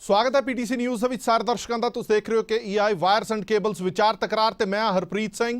स्वागत है PTC news ਦੇ ਵਿੱਚ ਸਾਰੇ ਦਰਸ਼ਕਾਂ ਦਾ। ਤੁਸੀਂ ਦੇਖ ਰਹੇ ਹੋ ਕਿ ईआई ਵਾਇਰਸ ਐਂਡ ਕੇਬਲਸ ਵਿਚਾਰ ਤਕਰਾਰ ਤੇ ਮੈਂ ਹਰਪ੍ਰੀਤ ਸਿੰਘ।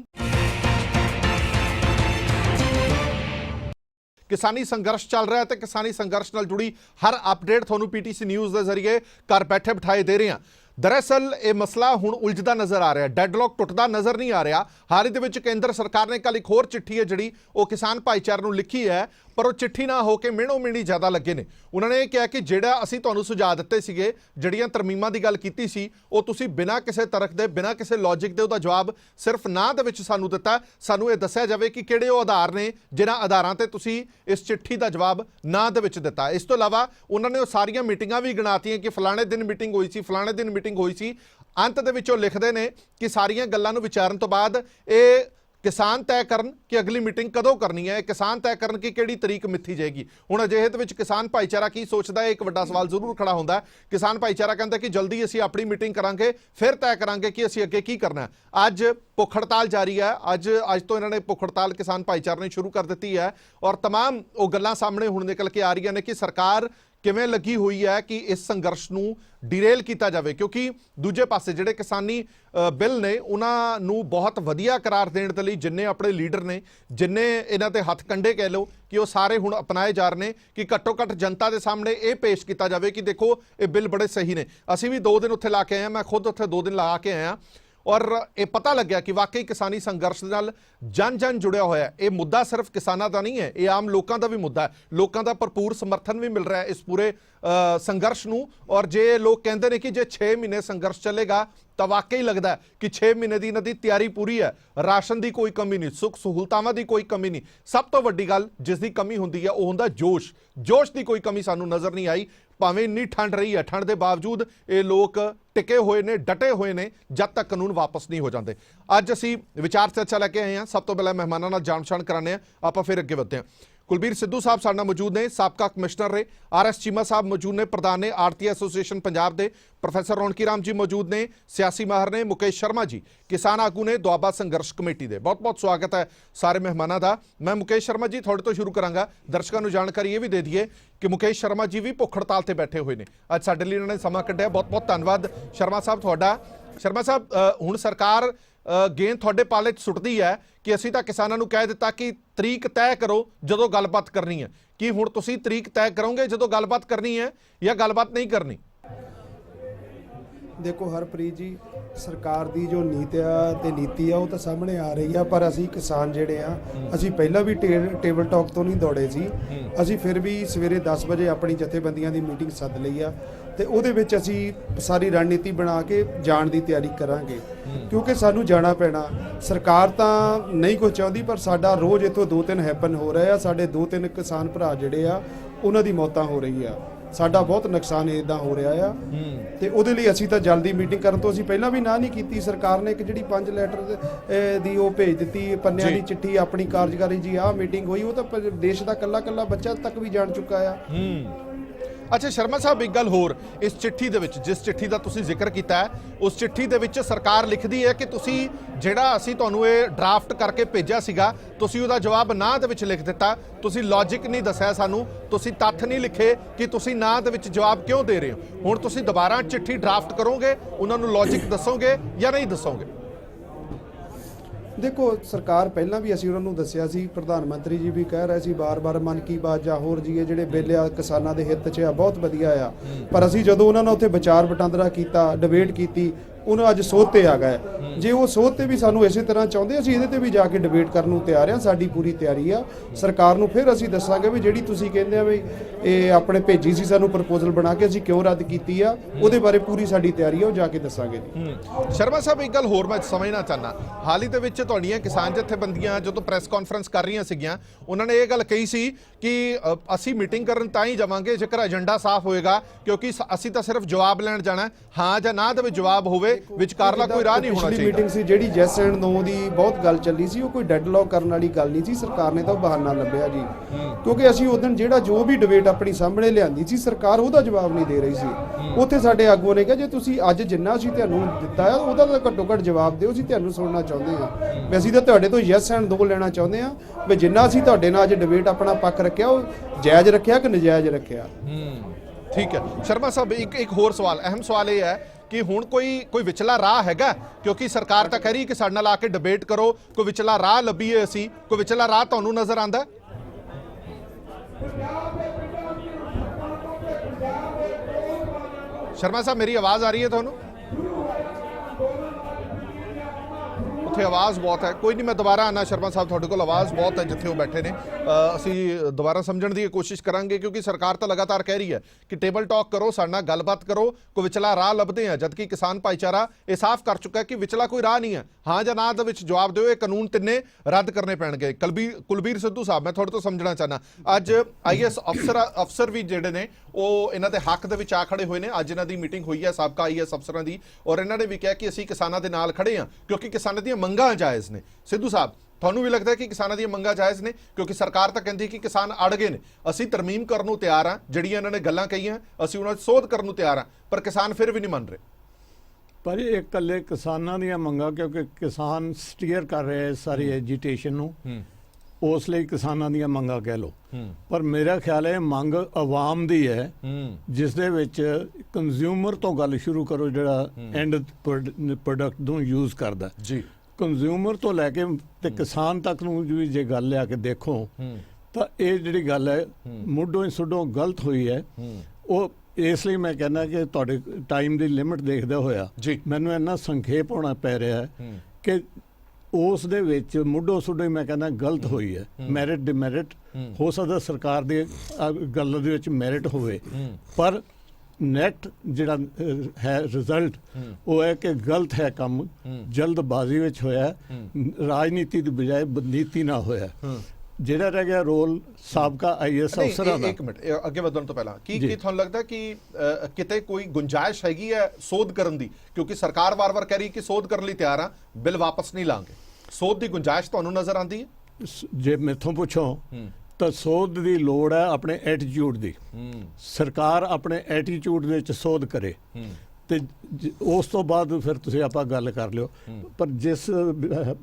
किसानी संघर्ष चल रहा है तो किसानी संघर्ष नाल जुड़ी हर अपडेट तुहानूं पीटीसी न्यूज़ के जरिए घर बैठे बिठाए दे रहे हैं। दरअसल ये मसला हुण उलझदा नज़र आ रहा है, डेडलॉक टुटदा नज़र नहीं आ रहा। हाल ही दे विच केंद्र सरकार ने कल एक होर चिट्ठी है जिहड़ी वो किसान भाईचारे नूं लिखी है, पर वो चिट्ठी ना होकर मिणो मिणी ज़्यादा लगे ने। उन्होंने ये कहा कि जिहड़ा असीं तुहानूं सुझाव दित्ते सीगे, जिहड़ियां तरमीमां दी गल कीती सी, वो तुसीं बिना किसी तर्क दे बिना किसी लॉजिक दे उहदा जवाब सिर्फ ना दे विच सानूं दित्ता। सानूं ये दस्सिया जावे कि किहड़े वो आधार ने जिन्हां आधारां ते तुसीं इस चिट्ठी दा जवाब ना दे विच दित्ता। इस तों इलावा उन्होंने वो सारियां मीटिंगां भी गिणातीआं कि फलाणे दिन मीटिंग होई सी, फलाणे दिन मीटिंग होई सी। अंत दे विच वो लिखदे ने कि सारियां गल्लां नूं विचारन तो बाद ये किसान तय करन कि अगली मीटिंग कदों करनी है, किसान तय करन कि किहड़ी तरीक मिथी जाएगी। हुण अजिहे दे विच किसान भाईचारा की सोचदा है, एक वड्डा सवाल जरूर खड़ा हुंदा है। किसान भाईचारा कहंदा कि जल्दी असीं अपनी मीटिंग करांगे, फिर तय करांगे कि असीं अगे की करना है। अज भुख हड़ताल जारी है, अज तो इन्होंने भुख हड़ताल किसान भाईचारे ने शुरू कर दी है और तमाम वो गल्लां सामने हुण निकल के आ रही ने कि सरकार किवें लगी हुई है कि इस संघर्ष नूं डिरेल किया जाए, क्योंकि दूजे पासे जिहड़े किसानी बिल ने उन्हां नूं बहुत वधिया करार देण दे लई जिन्ने अपने लीडर ने, जिन्ने इन्हां दे हथ कंडे कह लो कि वो सारे हुण अपनाए जा रहे हैं कि घट्टो घट्ट जनता के सामने ये पेश किया जाए कि देखो ये बिल बड़े सही ने। असीं भी 2 दिन उत्थे ला के आए हैं, मैं खुद उत्थे 2 दिन ला के आया और ये पता लग्या कि वाकई किसानी संघर्ष नाल जन जन जुड़िया होया है। ये मुद्दा सिर्फ किसानों का नहीं है, ये आम लोगों का भी मुद्दा है। लोगों का भरपूर समर्थन भी मिल रहा है इस पूरे संघर्ष नूं। और जे लोग कहते हैं कि जे 6 महीने संघर्ष चलेगा तो वाकई लगता है कि 6 महीने की इन्हां दी तैयारी पूरी है। राशन की कोई कमी नहीं, सुख सहूलतावां की कोई कमी नहीं। सब तो वड्डी गल जिसकी कमी हुंदी है वो हुंदा जोश। जोश की कोई कमी सानूं नज़र नहीं आई। भावें इन्नी ठंड रही है, ठंड के बावजूद ये लोग टिके हुए ने, डटे हुए ने जब तक कानून वापस नहीं हो जाते। अज असी विचार चर्चा लैके आए हैं। सब तो पहले मेहमानों नाल जाण पछाण कराने आप फिर अगे वधदे हां। कुलबीर सिद्धू साहब साडे नाल मौजूद ने, साबका कमिश्नर रहे। RS चीमा साहब मौजूद ने, प्रधान ने आड़ती एसोसीएशन पंजाब के। प्रोफैसर रौनकी राम जी मौजूद ने, सियासी माहर ने। मुकेश शर्मा जी किसान आगू ने दुआबा संघर्ष कमेटी के। बहुत बहुत स्वागत है सारे मेहमानों का। मैं मुकेश शर्मा जी थोड़े तो शुरू करांगा। दर्शकों को जानकारी ये भी दे दीए कि मुकेश शर्मा जी भी भुख हड़ताल से बैठे हुए हैं, अज साडे लई इन्होंने समा कढ़िया। बहुत बहुत धन्यवाद शर्मा साहब तुहाडा। शर्मा साहब हुण सरकार गेंद थोड़े पाले सुटती है कि असीं तां किसानां नूं कह दिता कि तरीक तय करो जदों गलबात करनी है। कि हुण तुसीं तरीक तय करोगे जदों गलबात करनी है या गलबात नहीं करनी? देखो हरप्रीत जी, सरकार की जो नीति है वो तो सामने आ रही है, पर असी किसान जिहड़े आ असी पहला भी टेबल टॉक तो नहीं दौड़े सी। असी फिर भी सवेरे 10 बजे अपनी जथेबंदियां की मीटिंग सद लई आ ते उहदे विच असी सारी रणनीति बना के जाण की तैयारी करांगे, क्योंकि सानू जाना पैना। सरकार तो नहीं कुछ चाहती, पर साडा रोज़ इत्थों 2-3 हैपन हो रहा है। साडे 2-3 किसान भरा जिहड़े आ उन्हां दी मौतां हो रही आ, साडा बहुत नुकसान इदां हो रहा है। तो उहदे लई असीं तां जल्दी मीटिंग करन तो असीं पहलां भी ना नहीं कीती। सरकार ने एक जिहड़ी 5 लैटर दी वो भेज दित्ती, पन्नियां दी चिट्ठी अपनी कार्यकारी जी आ मीटिंग हुई, वो तो देश का कल्ला कल्ला बच्चा तक भी जान चुका है। अच्छा शर्मा साहब, एक गल होर, इस चिट्ठी दे विच जिस चिट्ठी का तुसीं जिक्र किया है, उस चिट्ठी दे विच सरकार लिखदी है कि तुसीं जिहड़ा असीं तुहानूं ये ड्राफ्ट करके भेजिया सीगा, तुसीं उहदा जवाब ना दे विच लिख दिता। तुसीं लॉजिक नहीं दस्सिया सानूं, तुसीं तत्थ नहीं लिखे कि तुसीं ना दे विच जवाब क्यों दे रहे हो। हुण तुसीं दोबारा चिट्ठी ड्राफ्ट करोगे, उन्हां नूं लॉजिक दसोगे या नहीं दसोगे? देखो सरकार पहला भी असीं उन्होंने दस्सिया सी, प्रधानमंत्री जी भी कह रहे सी बार बार मन की बात ਜਾਂ ਹੋਰ ਜੀ ਜਿਹੜੇ ਬਿੱਲ ਆ ਕਿਸਾਨਾਂ ਦੇ ਹਿੱਤ 'ਚ ਆ ਬਹੁਤ ਵਧੀਆ ਆ, ਪਰ ਅਸੀਂ ਜਦੋਂ ਉਹਨਾਂ ਨਾਲ ਉੱਥੇ ਵਿਚਾਰ ਵਟਾਂਦਰਾ ਕੀਤਾ, ਡਿਬੇਟ ਕੀਤੀ, ਉਹਨਾਂ ਅੱਜ ਸੋਧ ਤੇ ਆ ਗਏ। ਜੇ ਉਹ ਸੋਧ ਤੇ ਵੀ ਸਾਨੂੰ ਇਸੇ ਤਰ੍ਹਾਂ ਚਾਹੁੰਦੇ, ਅਸੀਂ ਇਹਦੇ ਤੇ ਵੀ ਜਾ ਕੇ ਡਿਬੇਟ ਕਰਨ ਨੂੰ ਤਿਆਰ ਆ। ਸਾਡੀ ਪੂਰੀ ਤਿਆਰੀ ਆ। ਸਰਕਾਰ ਨੂੰ ਫਿਰ ਅਸੀਂ ਦੱਸਾਂਗੇ ਵੀ ਜਿਹੜੀ ਤੁਸੀਂ ਕਹਿੰਦੇ ਆ ਵੀ ਇਹ ਆਪਣੇ ਭੇਜੀ ਸੀ ਸਾਨੂੰ ਪ੍ਰਪੋਜ਼ਲ ਬਣਾ ਕੇ, ਅਸੀਂ ਕਿਉਂ ਰੱਦ ਕੀਤੀ ਆ, ਉਹਦੇ ਬਾਰੇ ਪੂਰੀ ਸਾਡੀ ਤਿਆਰੀ ਆ, ਉਹ ਜਾ ਕੇ ਦੱਸਾਂਗੇ ਜੀ। ਸ਼ਰਮਾ ਸਾਹਿਬ, ਇੱਕ ਗੱਲ ਹੋਰ ਮੈਂ ਸਮਝਣਾ ਚਾਹੁੰਦਾ। ਹਾਲ ਹੀ ਦੇ ਵਿੱਚ ਤੁਹਾਡੀਆਂ ਕਿਸਾਨ ਜਥੇਬੰਦੀਆਂ ਜਦੋਂ ਪ੍ਰੈਸ ਕਾਨਫਰੰਸ ਕਰ ਰਹੀਆਂ ਸੀਗੀਆਂ, ਉਹਨਾਂ ਨੇ ਇਹ ਗੱਲ ਕਹੀ ਸੀ ਕਿ ਅਸੀਂ ਮੀਟਿੰਗ ਕਰਨ ਤਾਂ ਹੀ ਜਾਵਾਂਗੇ ਜੇਕਰ ਏਜੰਡਾ ਸਾਫ਼ ਹੋਏਗਾ, ਕਿਉਂਕਿ ਅਸੀਂ ਤਾਂ ਸਿਰਫ ਜਵਾਬ ਲੈਣ ਜਾਣਾ, ਹਾਂ ਜਾਂ ਨਾ ਦੇ ਜਵਾਬ ਹੋਵੇ, ਵਿਚਕਾਰਲਾ कोई राह नहीं होना चाहिए। मीटिंग सी जिहड़ी yes and no दी बहुत गल चली सी, वो कोई डेडलॉक करने वाली गल नहीं सी। सरकार ने तो बहाना लभ्या जी, क्योंकि असीं उस दिन जिहड़ा जो भी डिबेट अपनी सामने लिआंदी सी, सरकार ਉਹਦਾ जवाब नहीं दे रही सी। ਉੱਥੇ ਸਾਡੇ ਆਗੂਆਂ ਨੇ ਕਿਹਾ ਜੇ ਤੁਸੀਂ ਅੱਜ ਜਿੰਨਾ ਅਸੀਂ ਤੁਹਾਨੂੰ ਦਿੱਤਾ ਹੈ ਉਹਦਾ ਤਾਂ ਘੱਟੋ ਘੱਟ ਜਵਾਬ ਦਿਓ, ਅਸੀਂ ਤੁਹਾਨੂੰ ਸੁਣਨਾ ਚਾਹੁੰਦੇ ਹਾਂ। ਵੀ ਅਸੀਂ ਤਾਂ ਤੁਹਾਡੇ ਤੋਂ yes and no ਲੈਣਾ ਚਾਹੁੰਦੇ ਹਾਂ ਵੀ ਜਿੰਨਾ ਅਸੀਂ ਤੁਹਾਡੇ ਨਾਲ ਅੱਜ ਡਿਬੇਟ ਆਪਣਾ ਪੱਖ ਰੱਖਿਆ ਉਹ ਜਾਇਜ਼ ਰੱਖਿਆ ਕਿ ਨਜਾਇਜ਼ ਰੱਖਿਆ। ਠੀਕ ਹੈ ਸ਼ਰਮਾ ਸਾਹਿਬ, ਇੱਕ ਹੋਰ ਸਵਾਲ, ਅਹਿਮ ਸਵਾਲ ਇਹ ਹੈ ਕਿ ਹੁਣ ਕੋਈ ਵਿਚਲਾ ਰਾਹ ਹੈਗਾ, ਕਿਉਂਕਿ ਸਰਕਾਰ ਤਾਂ ਕਹਿ ਰਹੀ ਕਿ ਸਾਡੇ ਨਾਲ ਆ ਕੇ ਡਿਬੇਟ ਕਰੋ, ਕੋਈ ਵਿਚਲਾ ਰਾਹ ਲੱਭੀਏ ਅਸੀਂ, ਕੋਈ ਵਿਚਲਾ ਰਾਹ ਤੁਹਾਨੂੰ ਨਜ਼ਰ ਆਉਂਦਾ? ਸ਼ਰਮਾ ਸਾਹਿਬ ਮੇਰੀ ਆਵਾਜ਼ ਆ ਰਹੀ ਹੈ ਤੁਹਾਨੂੰ? ਉੱਥੇ ਆਵਾਜ਼ ਬਹੁਤ ਹੈ, ਕੋਈ ਨਹੀਂ ਮੈਂ ਦੁਬਾਰਾ ਆਣਾ ਸ਼ਰਮਾ ਸਾਹਿਬ, ਤੁਹਾਡੇ ਕੋਲ ਆਵਾਜ਼ ਬਹੁਤ ਹੈ ਜਿੱਥੇ ਉਹ ਬੈਠੇ ਨੇ, ਅਸੀਂ ਦੁਬਾਰਾ ਸਮਝਣ ਦੀ ਕੋਸ਼ਿਸ਼ ਕਰਾਂਗੇ, ਕਿਉਂਕਿ ਸਰਕਾਰ ਤਾਂ ਲਗਾਤਾਰ ਕਹਿ ਰਹੀ ਹੈ ਕਿ ਟੇਬਲ ਟਾਕ ਕਰੋ, ਸਾਡੇ ਨਾਲ ਗੱਲਬਾਤ ਕਰੋ, ਕੋਈ ਵਿਚਲਾ ਰਾਹ ਲੱਭਦੇ ਆ, ਜਦਕਿ ਕਿਸਾਨ ਭਾਈਚਾਰਾ ਇਹ ਸਾਫ਼ ਕਰ ਚੁੱਕਾ ਹੈ ਕਿ ਵਿਚਲਾ ਕੋਈ ਰਾਹ ਨਹੀਂ ਹੈ। ਹਾਂ ਜਾਂ ਨਾ ਦੇ ਵਿੱਚ ਜਵਾਬ ਦਿਓ, ਇਹ ਕਾਨੂੰਨ ਤਿੰਨੇ ਰੱਦ ਕਰਨੇ ਪੈਣਗੇ। ਕੁਲਬੀਰ ਸਿੱਧੂ ਸਾਹਿਬ, ਮੈਂ ਤੁਹਾਡੇ ਤੋਂ ਸਮਝਣਾ ਚਾਹੁੰਦਾ, ਅੱਜ IAS ਅਫਸਰ ਵੀ ਜਿਹੜੇ ਨੇ ਉਹ ਇਹਨਾਂ ਦੇ ਹੱਕ ਦੇ ਵਿੱਚ ਆ ਖੜੇ ਹੋਏ ਨੇ। ਅੱਜ ਇਹਨਾਂ ਦੀ ਮੀਟਿੰਗ ਹੋਈ ਹੈ ਸਾਬਕਾ IAS ਅਫਸਰਾਂ ਦੀ, ਔਰ ਇਹਨਾਂ ਨੇ ਵੀ ਕਿਹਾ ਕਿ ਅਸੀਂ ਕਿਸਾਨਾਂ ਦੇ ਨਾਲ ਖੜੇ ਹਾਂ ਕਿਉਂਕਿ ਕਿਸਾਨਾਂ ਦੀਆਂ ਮੰਗਾਂ ਜਾਇਜ਼ ਨੇ। ਸਿੱਧੂ ਸਾਹਿਬ, ਤੁਹਾਨੂੰ ਵੀ ਲੱਗਦਾ ਹੈ ਕਿ ਕਿਸਾਨਾਂ ਦੀਆਂ ਮੰਗਾਂ ਜਾਇਜ਼ ਨੇ? ਕਿਉਂਕਿ ਸਰਕਾਰ ਤਾਂ ਕਹਿੰਦੀ ਕਿ ਕਿਸਾਨ ਅੜ ਗਏ ਨੇ, ਅਸੀਂ ਤਰਮੀਮ ਕਰਨ ਨੂੰ ਤਿਆਰ ਹਾਂ, ਜਿਹੜੀਆਂ ਇਹਨਾਂ ਨੇ ਗੱਲਾਂ ਕਹੀਆਂ ਅਸੀਂ ਉਹਨਾਂ 'ਚ ਸੋਧ ਕਰਨ ਨੂੰ ਤਿਆਰ ਹਾਂ, ਪਰ ਕਿਸਾਨ ਫਿਰ ਵੀ ਨਹੀਂ ਮੰਨ ਰਹੇ। ਪਰ ਇਹ ਇਕੱਲੇ ਕਿਸਾਨਾਂ ਦੀਆਂ ਮੰਗਾਂ, ਕਿਉਂਕਿ ਕਿਸਾਨ ਸਟੀਅਰ ਕਰ ਰਹੇ ਸਾਰੀ ਐਜੀਟੇਸ਼ਨ ਨੂੰ, ਉਸ ਲਈ ਕਿਸਾਨਾਂ ਦੀਆਂ ਮੰਗਾਂ ਕਹਿ ਲਓ, ਪਰ ਮੇਰਾ ਖਿਆਲ ਹੈ ਮੰਗ ਆਵਾਮ ਦੀ ਹੈ, ਜਿਸ ਦੇ ਵਿੱਚ ਕੰਜ਼ਿਊਮਰ ਤੋਂ ਗੱਲ ਸ਼ੁਰੂ ਕਰੋ, ਜਿਹੜਾ ਐਂਡ ਪ੍ਰੋਡਕਟ ਨੂੰ ਯੂਜ਼ ਕਰਦਾ ਜੀ, ਕੰਜ਼ਿਊਮਰ ਤੋਂ ਲੈ ਕੇ ਤੇ ਕਿਸਾਨ ਤੱਕ ਨੂੰ ਵੀ ਜੇ ਗੱਲ ਲਿਆ ਕੇ ਦੇਖੋ ਤਾਂ ਇਹ ਜਿਹੜੀ ਗੱਲ ਹੈ ਮੁੱਢੋਂ ਹੀ ਸੁੱਢੋਂ ਗਲਤ ਹੋਈ ਹੈ। ਉਹ ਇਸ ਲਈ ਮੈਂ ਕਹਿੰਦਾ ਕਿ ਤੁਹਾਡੇ ਟਾਈਮ ਦੀ ਲਿਮਿਟ ਦੇਖਦੇ ਹੋਇਆ ਮੈਨੂੰ ਇੰਨਾ ਸੰਖੇਪ ਹੋਣਾ ਪੈ ਰਿਹਾ ਹੈ ਕਿ ਉਸ ਦੇ ਵਿੱਚ ਮੁੱਢੋਂ ਸੁੱਢੋਂ ਹੀ ਮੈਂ ਕਹਿੰਦਾ ਗਲਤ ਹੋਈ ਹੈ। ਮੈਰਿਟ ਡਿਮੈਰਿਟ ਹੋ ਸਕਦਾ ਸਰਕਾਰ ਦੀ ਗੱਲ ਦੇ ਵਿੱਚ ਮੈਰਿਟ ਹੋਵੇ, ਪਰ ਨੈਟ ਜਿਹੜਾ ਹੈ ਰਿਜ਼ਲਟ ਉਹ ਹੈ ਕਿ ਗਲਤ ਹੈ, ਕੰਮ ਜਲਦਬਾਜ਼ੀ ਵਿੱਚ ਹੋਇਆ, ਰਾਜਨੀਤੀ ਦੀ ਬਜਾਏ ਨੀਤੀ ਨਾਲ ਹੋਇਆ। ਜਿਹੜਾ ਰਹਿ ਗਿਆ ਰੋਲ ਸਾਬਕਾ IAS ਅਫਸਰਾਂ ਦਾ। ਇੱਕ ਮਿੰਟ ਅੱਗੇ ਵਧਣ ਤੋਂ ਪਹਿਲਾਂ ਕੀ ਤੁਹਾਨੂੰ ਲੱਗਦਾ ਕਿ ਕਿਤੇ ਕੋਈ ਗੁੰਜਾਇਸ਼ ਹੈਗੀ ਹੈ ਸੋਧ ਕਰਨ ਦੀ? ਕਿਉਂਕਿ ਸਰਕਾਰ ਵਾਰ-ਵਾਰ ਕਹਿ ਰਹੀ ਕਿ ਸੋਧ ਕਰਨ ਲਈ ਤਿਆਰ ਆ, ਬਿੱਲ ਵਾਪਸ ਨਹੀਂ ਲਾਂਗੇ, ਸੋਧ ਦੀ ਗੁੰਜਾਇਸ਼ ਤੁਹਾਨੂੰ ਨਜ਼ਰ ਆਉਂਦੀ ਹੈ? ਜੇ ਮੈਥੋਂ ਪੁੱਛੋ ਤਾਂ ਸੋਧ ਦੀ ਲੋੜ ਹੈ ਆਪਣੇ ਐਟੀਟਿਊਡ ਦੀ। ਸਰਕਾਰ ਆਪਣੇ ਐਟੀਟਿਊਡ ਦੇ ਵਿੱਚ ਸੋਧ ਕਰੇ ਤੇ ਉਸ ਤੋਂ ਬਾਅਦ ਫਿਰ ਤੁਸੀਂ ਆਪਾਂ ਗੱਲ ਕਰ ਲਿਓ। ਪਰ ਜਿਸ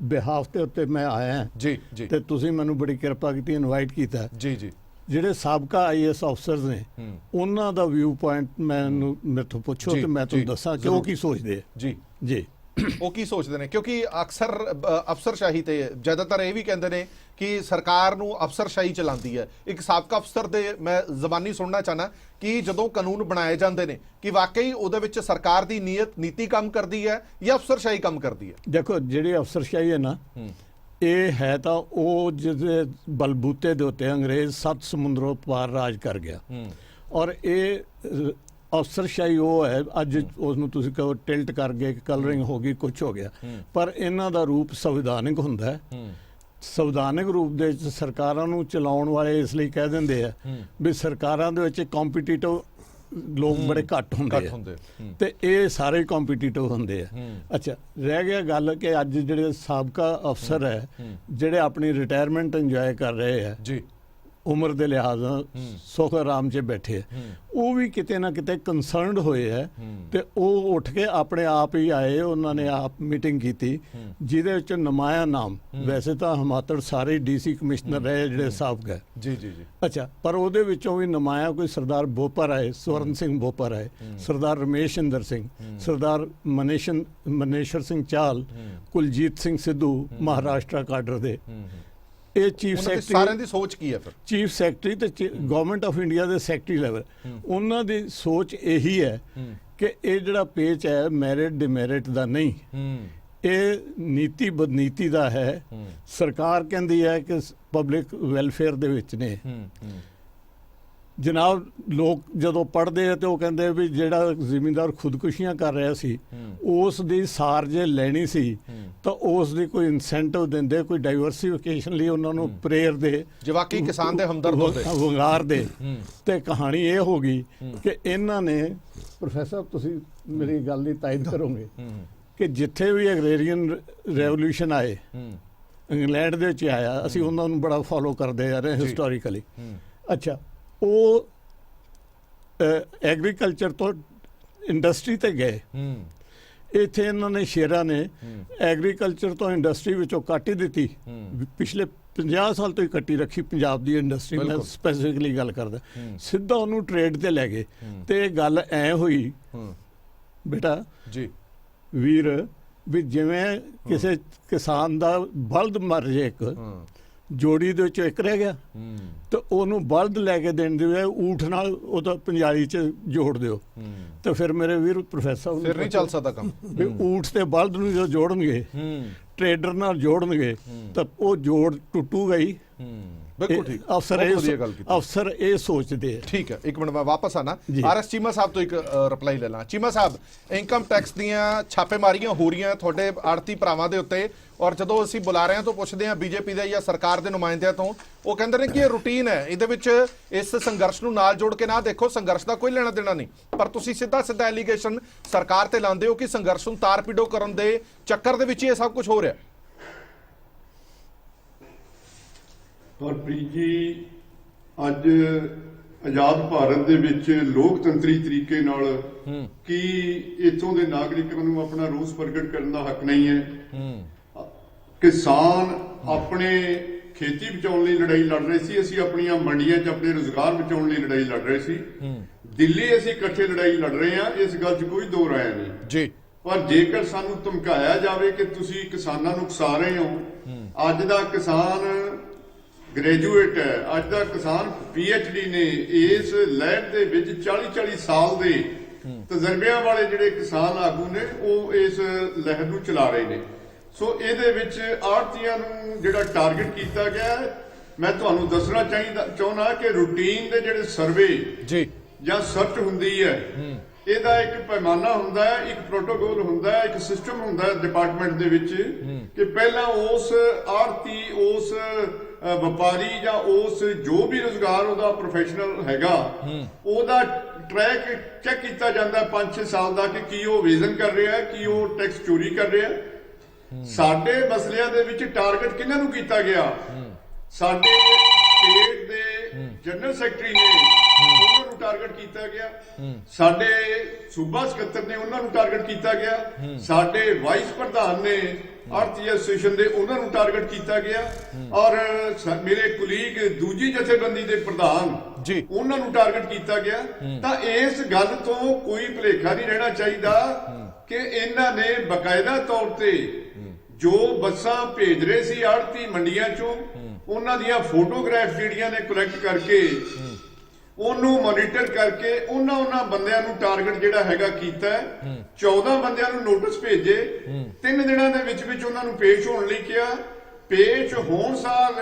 ਬਿਹਾਫ ਦੇ ਉੱਤੇ ਮੈਂ ਆਇਆ ਜੀ ਜੀ ਤੇ ਤੁਸੀਂ ਮੈਨੂੰ ਬੜੀ ਕਿਰਪਾ ਕੀਤੀ, ਇਨਵਾਈਟ ਕੀਤਾ ਜੀ ਜੀ, ਜਿਹੜੇ ਸਾਬਕਾ IAS ਅਫਸਰਸ ਨੇ ਉਹਨਾਂ ਦਾ ਵਿਊ ਪੁਆਇੰਟ ਮੈਨੂੰ ਮੇਥੋਂ ਪੁੱਛੋ ਤੇ ਮੈਂ ਤੁਹਾਨੂੰ ਦੱਸਾਂ ਕਿ ਉਹ ਕੀ ਸੋਚਦੇ ਆ। ਜੀ ਜੀ ਉਹ ਕੀ ਸੋਚਦੇ ਨੇ? ਕਿਉਂਕਿ ਅਕਸਰ ਅਫਸਰਸ਼ਾਹੀ ਤੇ ਜ਼ਿਆਦਾਤਰ ਇਹ ਵੀ ਕਹਿੰਦੇ ਨੇ ਕਿ ਸਰਕਾਰ ਨੂੰ ਅਫਸਰਸ਼ਾਹੀ ਚਲਾਉਂਦੀ ਹੈ। ਇੱਕ ਸਾਬਕਾ ਅਫਸਰ ਦੇ ਮੈਂ ਜ਼ਬਾਨੀ ਸੁਣਨਾ ਚਾਹਨਾ ਕਿ ਜਦੋਂ ਕਾਨੂੰਨ ਬਣਾਏ ਜਾਂਦੇ ਨੇ ਕਿ ਵਾਕਈ ਉਹਦੇ ਵਿੱਚ ਸਰਕਾਰ ਦੀ ਨੀਤੀ ਕੰਮ ਕਰਦੀ ਹੈ ਜਾਂ ਅਫਸਰਸ਼ਾਹੀ ਕੰਮ ਕਰਦੀ ਹੈ? ਦੇਖੋ, ਜਿਹੜੀ ਅਫਸਰਸ਼ਾਹੀ ਹੈ ਨਾ, ਇਹ ਹੈ ਤਾਂ ਉਹ ਜਿਹਦੇ ਬਲਬੂਤੇ ਦੇ ਉੱਤੇ ਅੰਗਰੇਜ਼ 7 ਸਮੁੰਦਰੋਂ ਪਾਰ ਰਾਜ ਕਰ ਗਿਆ, ਔਰ ਇਹ ਅਫਸਰਸ਼ਾਹੀ ਉਹ ਹੈ ਅੱਜ ਉਸ ਨੂੰ ਤੁਸੀਂ ਕਹੋ ਟਿਲਟ ਕਰ ਗਏ, ਕਲਰਿੰਗ ਹੋ ਗਈ, ਕੁਝ ਹੋ ਗਿਆ, ਪਰ ਇਹਨਾਂ ਦਾ ਰੂਪ ਸੰਵਿਧਾਨਿਕ ਹੁੰਦਾ ਹੈ। ਸੰਵਿਧਾਨਿਕ ਰੂਪ ਦੇ ਵਿੱਚ ਸਰਕਾਰਾਂ ਨੂੰ ਚਲਾਉਣ ਵਾਲੇ ਇਸ ਲਈ ਕਹਿ ਦਿੰਦੇ ਆ ਵੀ ਸਰਕਾਰਾਂ ਦੇ ਵਿੱਚ ਕੰਪੀਟੀਟਿਵ ਲੋਕ ਬੜੇ ਘੱਟ ਹੁੰਦੇ ਆ ਤੇ ਇਹ ਸਾਰੇ ਕੰਪੀਟੀਟਿਵ ਹੁੰਦੇ ਆ। ਅੱਛਾ, ਰਹਿ ਗਿਆ ਗੱਲ ਕਿ ਅੱਜ ਜਿਹੜੇ ਸਾਬਕਾ ਅਫਸਰ ਹੈ ਜਿਹੜੇ ਆਪਣੀ ਰਿਟਾਇਰਮੈਂਟ ਇੰਜੋਏ ਕਰ ਰਹੇ ਆ ਜੀ, ਉਮਰ ਦੇ ਲਿਹਾਜ਼ ਨਾਲ ਸੁਖ ਆਰਾਮ 'ਚ ਬੈਠੇ, ਉਹ ਵੀ ਕਿਤੇ ਨਾ ਕਿਤੇ ਕੰਸਰਨਡ ਹੋਏ ਹੈ ਤੇ ਉਹ ਉੱਠ ਕੇ ਆਪਣੇ ਆਪ ਹੀ ਆਏ, ਉਹਨਾਂ ਨੇ ਆਪ ਮੀਟਿੰਗ ਕੀਤੀ ਜਿਹਦੇ ਵਿੱਚ ਨਮਾਇਆ ਨਾਮ, ਵੈਸੇ ਤਾਂ ਹਿਮਾਤੜ ਸਾਰੇ DC ਕਮਿਸ਼ਨਰ ਰਹੇ ਜਿਹੜੇ ਸਾਬਕਾ ਜੀ ਜੀ ਜੀ, ਅੱਛਾ, ਪਰ ਉਹਦੇ ਵਿੱਚੋਂ ਵੀ ਨਮਾਇਆ ਕੋਈ ਸਰਦਾਰ ਬੋਪਰ ਆਏ, ਸਵਰਨ ਸਿੰਘ ਬੋਪਰ ਆਏ, ਸਰਦਾਰ ਰਮੇਸ਼ ਇੰਦਰ ਸਿੰਘ, ਸਰਦਾਰ ਮਨੇਸ਼ਰ ਸਿੰਘ ਚਾਲ, ਕੁਲਜੀਤ ਸਿੰਘ ਸਿੱਧੂ ਮਹਾਰਾਸ਼ਟਰ ਕਾਡਰ ਦੇ। ਇਹ ਚੀਫ ਸੈਕਟਰੀ, ਸਾਰਿਆਂ ਦੀ ਸੋਚ ਕੀ ਹੈ ਫਿਰ? ਚੀਫ ਸੈਕਟਰੀ ਤੇ ਗਵਰਨਮੈਂਟ ਆਫ ਇੰਡੀਆ ਦੇ ਸੈਕਟਰੀ ਲੈਵਲ, ਉਹਨਾਂ ਦੀ ਸੋਚ ਇਹੀ ਹੈ ਕਿ ਇਹ ਜਿਹੜਾ ਪੇਚ ਹੈ ਮੈਰਿਟ ਡਿਮੈਰਿਟ ਦਾ ਨਹੀਂ, ਇਹ ਨੀਤੀ ਬਦਨੀਤੀ ਦਾ ਹੈ। ਸਰਕਾਰ ਕਹਿੰਦੀ ਹੈ ਕਿ ਪਬਲਿਕ ਵੈਲਫੇਅਰ ਦੇ ਵਿੱਚ ਨੇ। ਜਨਾਬ, ਲੋਕ ਜਦੋਂ ਪੜ੍ਹਦੇ ਆ ਤੇ ਉਹ ਕਹਿੰਦੇ ਵੀ ਜਿਹੜਾ ਜ਼ਿਮੀਂਦਾਰ ਖੁਦਕੁਸ਼ੀਆਂ ਕਰ ਰਿਹਾ ਸੀ ਉਸ ਦੀ ਸਾਰ ਜੇ ਲੈਣੀ ਸੀ ਤਾਂ ਉਸ ਦੀ ਕੋਈ ਇਨਸੈਂਟਿਵ ਦਿੰਦੇ, ਕੋਈ ਡਾਈਵਰਸੀਫਿਕੇਸ਼ਨ ਲਈ ਉਹਨਾਂ ਨੂੰ ਪ੍ਰੇਰ ਦੇ, ਜੇ ਵਾਕਈ ਕਿਸਾਨ ਦੇ ਹਮਦਰਦ ਹੁੰਦੇ, ਵੰਗਾਰ ਦੇ। ਤੇ ਕਹਾਣੀ ਇਹ ਹੋ ਗਈ ਕਿ ਇਹਨਾਂ ਨੇ, ਪ੍ਰੋਫੈਸਰ ਤੁਸੀਂ ਮੇਰੀ ਗੱਲ ਦੀ ਤਾਇਦ ਕਰੋਗੇ ਕਿ ਜਿੱਥੇ ਵੀ ਐਗਰੇਰੀਅਨ ਰੈਵੋਲੂਸ਼ਨ ਆਏ, ਇੰਗਲੈਂਡ ਦੇ ਵਿੱਚ ਆਇਆ, ਅਸੀਂ ਉਹਨਾਂ ਨੂੰ ਬੜਾ ਫੋਲੋ ਕਰਦੇ ਆ ਰਹੇ ਹਿਸਟੋਰੀਕਲੀ। ਅੱਛਾ, ਉਹ ਐਗਰੀਕਲਚਰ ਤੋਂ ਇੰਡਸਟਰੀ ਤੇ ਗਏ। ਇੱਥੇ ਇਹਨਾਂ ਨੇ ਸ਼ੇਰਾਂ ਨੇ ਐਗਰੀਕਲਚਰ ਤੋਂ ਇੰਡਸਟਰੀ ਵਿੱਚੋਂ ਕੱਟ ਹੀ ਦਿੱਤੀ ਪਿਛਲੇ 50 ਸਾਲ ਤੋਂ ਹੀ ਕੱਟੀ ਰੱਖੀ ਪੰਜਾਬ ਦੀ ਇੰਡਸਟਰੀ, ਮੈਂ ਬਿਲਕੁਲ। ਸਪੈਸੀਫਿਕਲੀ ਗੱਲ ਕਰਦਾ, ਸਿੱਧਾ ਉਹਨੂੰ ਟ੍ਰੇਡ ਤੇ ਲੈ ਗਏ। ਤੇ ਇਹ ਗੱਲ ਐ ਹੋਈ ਬੇਟਾ ਜੀ ਵੀਰ, ਵੀ ਜਿਵੇਂ ਕਿਸੇ ਕਿਸਾਨ ਦਾ ਬਲਦ ਮਰ ਜੇ ਇੱਕ, ਜੋੜੀ ਦੇ ਵਿੱਚੋਂ ਇੱਕ ਰਹਿ ਗਿਆ, ਤੇ ਉਹਨੂੰ ਬਲਦ ਲੈ ਕੇ ਦੇਣ ਦੇ ਊਠ ਨਾਲ ਉਹਦਾ ਪੰਜਾਲੀ 'ਚ ਜੋੜ ਦਿਓ, ਤੇ ਫਿਰ ਮੇਰੇ ਵੀਰ ਪ੍ਰੋਫੈਸਰ ਫਿਰ ਨਹੀਂ ਚੱਲ ਸਕਦਾ ਕੰਮ। ਵੀ ਊਠ ਤੇ ਬਲਦ ਨੂੰ ਜਦੋਂ ਜੋੜਨਗੇ, ਟ੍ਰੇਡਰ ਨਾਲ ਜੋੜਨਗੇ, ਤਾਂ ਉਹ ਜੋੜ ਟੁੱਟੂਗਾ ਹੀ। ਬਿਲਕੁਲ ਠੀਕ, ਅਫਸਰ ਬਹੁਤ ਵਧੀਆ ਗੱਲ ਕੀਤੀ। ਅਫਸਰ ਇਹ ਸੋਚਦੇ ਆ। ਠੀਕ ਹੈ, ਇੱਕ ਮਿੰਟ ਮੈਂ ਵਾਪਸ ਆਣਾ। ਜੀ। ਆਰਐਸ ਚੀਮਾ ਸਾਹਿਬ ਤੋਂ ਇੱਕ ਰਿਪਲਾਈ ਲੈ ਲਾਂ। ਚੀਮਾ ਸਾਹਿਬ, ਇਨਕਮ ਟੈਕਸ ਦੀਆਂ ਛਾਪੇਮਾਰੀਆਂ ਹੋ ਰਹੀਆਂ ਤੁਹਾਡੇ ਆੜਤੀ ਭਰਾਵਾਂ ਦੇ ਉੱਤੇ, ਔਰ ਜਦੋਂ ਅਸੀਂ ਬੁਲਾਰਿਆਂ ਤੋਂ ਪੁੱਛਦੇ ਹਾਂ ਬੀਜੇਪੀ ਦੇ ਜਾਂ ਸਰਕਾਰ ਦੇ ਨੁਮਾਇੰਦਿਆਂ ਤੋਂ, ਉਹ ਕਹਿੰਦੇ ਨੇ ਕਿ ਇਹ ਰੂਟੀਨ ਹੈ, ਇਹਦੇ ਵਿੱਚ ਇਸ ਸੰਘਰਸ਼ ਨੂੰ ਨਾਲ ਜੋੜ ਕੇ ਨਾ ਦੇਖੋ, ਸੰਘਰਸ਼ ਦਾ ਕੋਈ ਲੈਣਾ ਦੇਣਾ ਨਹੀਂ। ਪਰ ਤੁਸੀਂ ਸਿੱਧਾ ਐਲੀਗੇਸ਼ਨ ਸਰਕਾਰ ਤੇ ਲਾਉਂਦੇ ਹੋ ਕਿ ਸੰਘਰਸ਼ ਨੂੰ ਤਾਰ-ਪੀੜੋ ਕਰਨ ਦੇ ਚੱਕਰ ਦੇ ਵਿੱਚ ਹੀ ਇਹ ਸਭ ਕੁਝ ਹੋ ਰਿਹਾ। ਹਰਪ੍ਰੀਤ ਜੀ, ਅੱਜ ਆਜ਼ਾਦ ਭਾਰਤ ਦੇ ਵਿੱਚ ਲੋਕਤੰਤਰੀ ਤਰੀਕੇ ਨਾਲ ਕੀ ਇੱਥੋਂ ਦੇ ਨਾਗਰਿਕਾਂ ਨੂੰ ਆਪਣਾ ਰੋਸ ਪ੍ਰਗਟ ਕਰਨ ਦਾ ਹੱਕ ਨਹੀਂ ਹੈ? ਕਿਸਾਨ ਆਪਣੇ ਖੇਤੀ ਬਚਾਉਣ ਲਈ ਲੜਾਈ ਲੜ ਰਹੇ ਸੀ, ਅਸੀਂ ਆਪਣੀਆਂ ਮੰਡੀਆਂ 'ਚ ਆਪਣੇ ਰੁਜ਼ਗਾਰ ਬਚਾਉਣ ਲਈ ਲੜਾਈ ਲੜ ਰਹੇ ਸੀ। ਦਿੱਲੀ ਅਸੀਂ ਇਕੱਠੇ ਲੜਾਈ ਲੜ ਰਹੇ ਹਾਂ, ਇਸ ਗੱਲ 'ਚ ਕੋਈ ਦੋ ਰਾਏ ਨਹੀਂ ਜੀ। ਪਰ ਜੇਕਰ ਸਾਨੂੰ ਧਮਕਾਇਆ ਜਾਵੇ ਕਿ ਤੁਸੀਂ ਕਿਸਾਨਾਂ ਨੂੰ ਉਕਸਾ ਰਹੇ ਹੋ, ਅੱਜ ਦਾ ਕਿਸਾਨ ਗ੍ਰੈਜੂਏਟ ਹੈ, ਅੱਜ ਦਾ ਕਿਸਾਨ PhD ਨੇ, ਇਸ ਲਹਿਰ ਦੇ ਵਿੱਚ 40-40 ਸਾਲ ਦੇ ਤਜਰਬਿਆਂ ਵਾਲੇ ਜਿਹੜੇ ਕਿਸਾਨ ਆਗੂ ਨੇ, ਉਹ ਇਸ ਲਹਿਰ ਨੂੰ ਚਲਾ ਰਹੇ ਨੇ। ਸੋ ਇਹਦੇ ਵਿੱਚ ਆੜਤੀਆਂ ਨੂੰ ਜਿਹੜਾ ਟਾਰਗੇਟ ਕੀਤਾ ਗਿਆ, ਮੈਂ ਤੁਹਾਨੂੰ ਦੱਸਣਾ ਚਾਹੁੰਦਾ ਕਿ ਰੂਟੀਨ ਦੇ ਜਿਹੜੇ ਸਰਵੇ ਜੀ ਜਾਂ ਸਰਚ ਹੁੰਦੀ ਹੈ, ਇਹਦਾ ਇੱਕ ਪੈਮਾਨਾ ਹੁੰਦਾ ਹੈ, ਇੱਕ ਪ੍ਰੋਟੋਕੋਲ ਹੁੰਦਾ ਹੈ, ਇੱਕ ਸਿਸਟਮ ਹੁੰਦਾ ਹੈ ਡਿਪਾਰਟਮੈਂਟ ਦੇ ਵਿੱਚ, ਕਿ ਪਹਿਲਾਂ ਉਸ ਆੜਤੀ, ਉਸ ਵਪਾਰੀ ਜਾਂ ਉਸ ਜੋ ਵੀ ਰੁਜ਼ਗਾਰ ਉਹਦਾ ਪ੍ਰੋਫੈਸ਼ਨਲ ਹੈਗਾ, ਉਹਦਾ ਟਰੈਕ ਚੈੱਕ ਕੀਤਾ ਜਾਂਦਾ 5-6 ਸਾਲ ਦਾ, ਕਿ ਕੀ ਉਹ ਵਿਜ਼ਨ ਕਰ ਰਿਹਾ, ਕੀ ਉਹ ਟੈਕਸ ਚੋਰੀ ਕਰ ਰਿਹਾ। ਸਾਡੇ ਮਸਲਿਆਂ ਦੇ ਵਿੱਚ ਟਾਰਗੇਟ ਕਿਹਨਾਂ ਨੂੰ ਕੀਤਾ ਗਿਆ? ਸਾਡੇ ਸਟੇਟ ਦੇ ਜਨਰਲ ਸੈਕਟਰੀ ਨੇ, ਉਹਨਾਂ ਨੂੰ ਟਾਰਗੇਟ ਕੀਤਾ ਗਿਆ। ਸਾਡੇ ਸੂਬਾ ਸਕੱਤਰ ਨੇ, ਉਹਨਾਂ ਨੂੰ ਟਾਰਗੇਟ ਕੀਤਾ ਗਿਆ। ਸਾਡੇ ਵਾਈਸ ਪ੍ਰਧਾਨ ਨੇ ਆੜਤੀ ਐਸੋਸੀਏਸ਼ਨ ਦੇ, ਉਹਨਾਂ ਨੂੰ ਟਾਰਗੇਟ ਕੀਤਾ ਗਿਆ। ਔਰ ਮੇਰੇ ਕੁਲੀਗ ਦੂਜੀ ਜਥੇਬੰਦੀ ਦੇ ਪ੍ਰਧਾਨ ਜੀ, ਉਹਨਾਂ ਨੂੰ ਟਾਰਗੇਟ ਕੀਤਾ ਗਿਆ। ਤਾਂ ਇਸ ਗੱਲ ਤੋਂ ਕੋਈ ਭੁਲੇਖਾ ਨਹੀਂ ਰਹਿਣਾ ਚਾਹੀਦਾ ਕਿ ਇਹਨਾਂ ਨੇ ਬਕਾਇਦਾ ਤੌਰ ਤੇ ਜੋ ਬੱਸਾਂ ਭੇਜ ਰਹੇ ਸੀ ਆੜਤੀ ਮੰਡੀਆਂ ਚੋਂ, ਉਹਨਾਂ ਦੀਆਂ ਫੋਟੋਗ੍ਰਾਫ ਜਿਹੜੀਆਂ ਨੇ ਕਲੈਕਟ ਕਰਕੇ, ਉਹਨੂੰ ਮੋਨੀਟਰ ਕਰਕੇ, ਉਹਨਾਂ ਬੰਦਿਆਂ ਨੂੰ ਟਾਰਗੇਟ ਜਿਹੜਾ ਹੈਗਾ ਕੀਤਾ। 14 ਬੰਦਿਆਂ ਨੂੰ ਨੋਟਿਸ ਭੇਜੇ, 3 ਦਿਨਾਂ ਦੇ ਵਿੱਚ ਉਹਨਾਂ ਨੂੰ ਪੇਸ਼ ਹੋਣ ਲਈ ਕਿਹਾ। ਪੇਸ਼ ਹੋਣ ਸਾਰ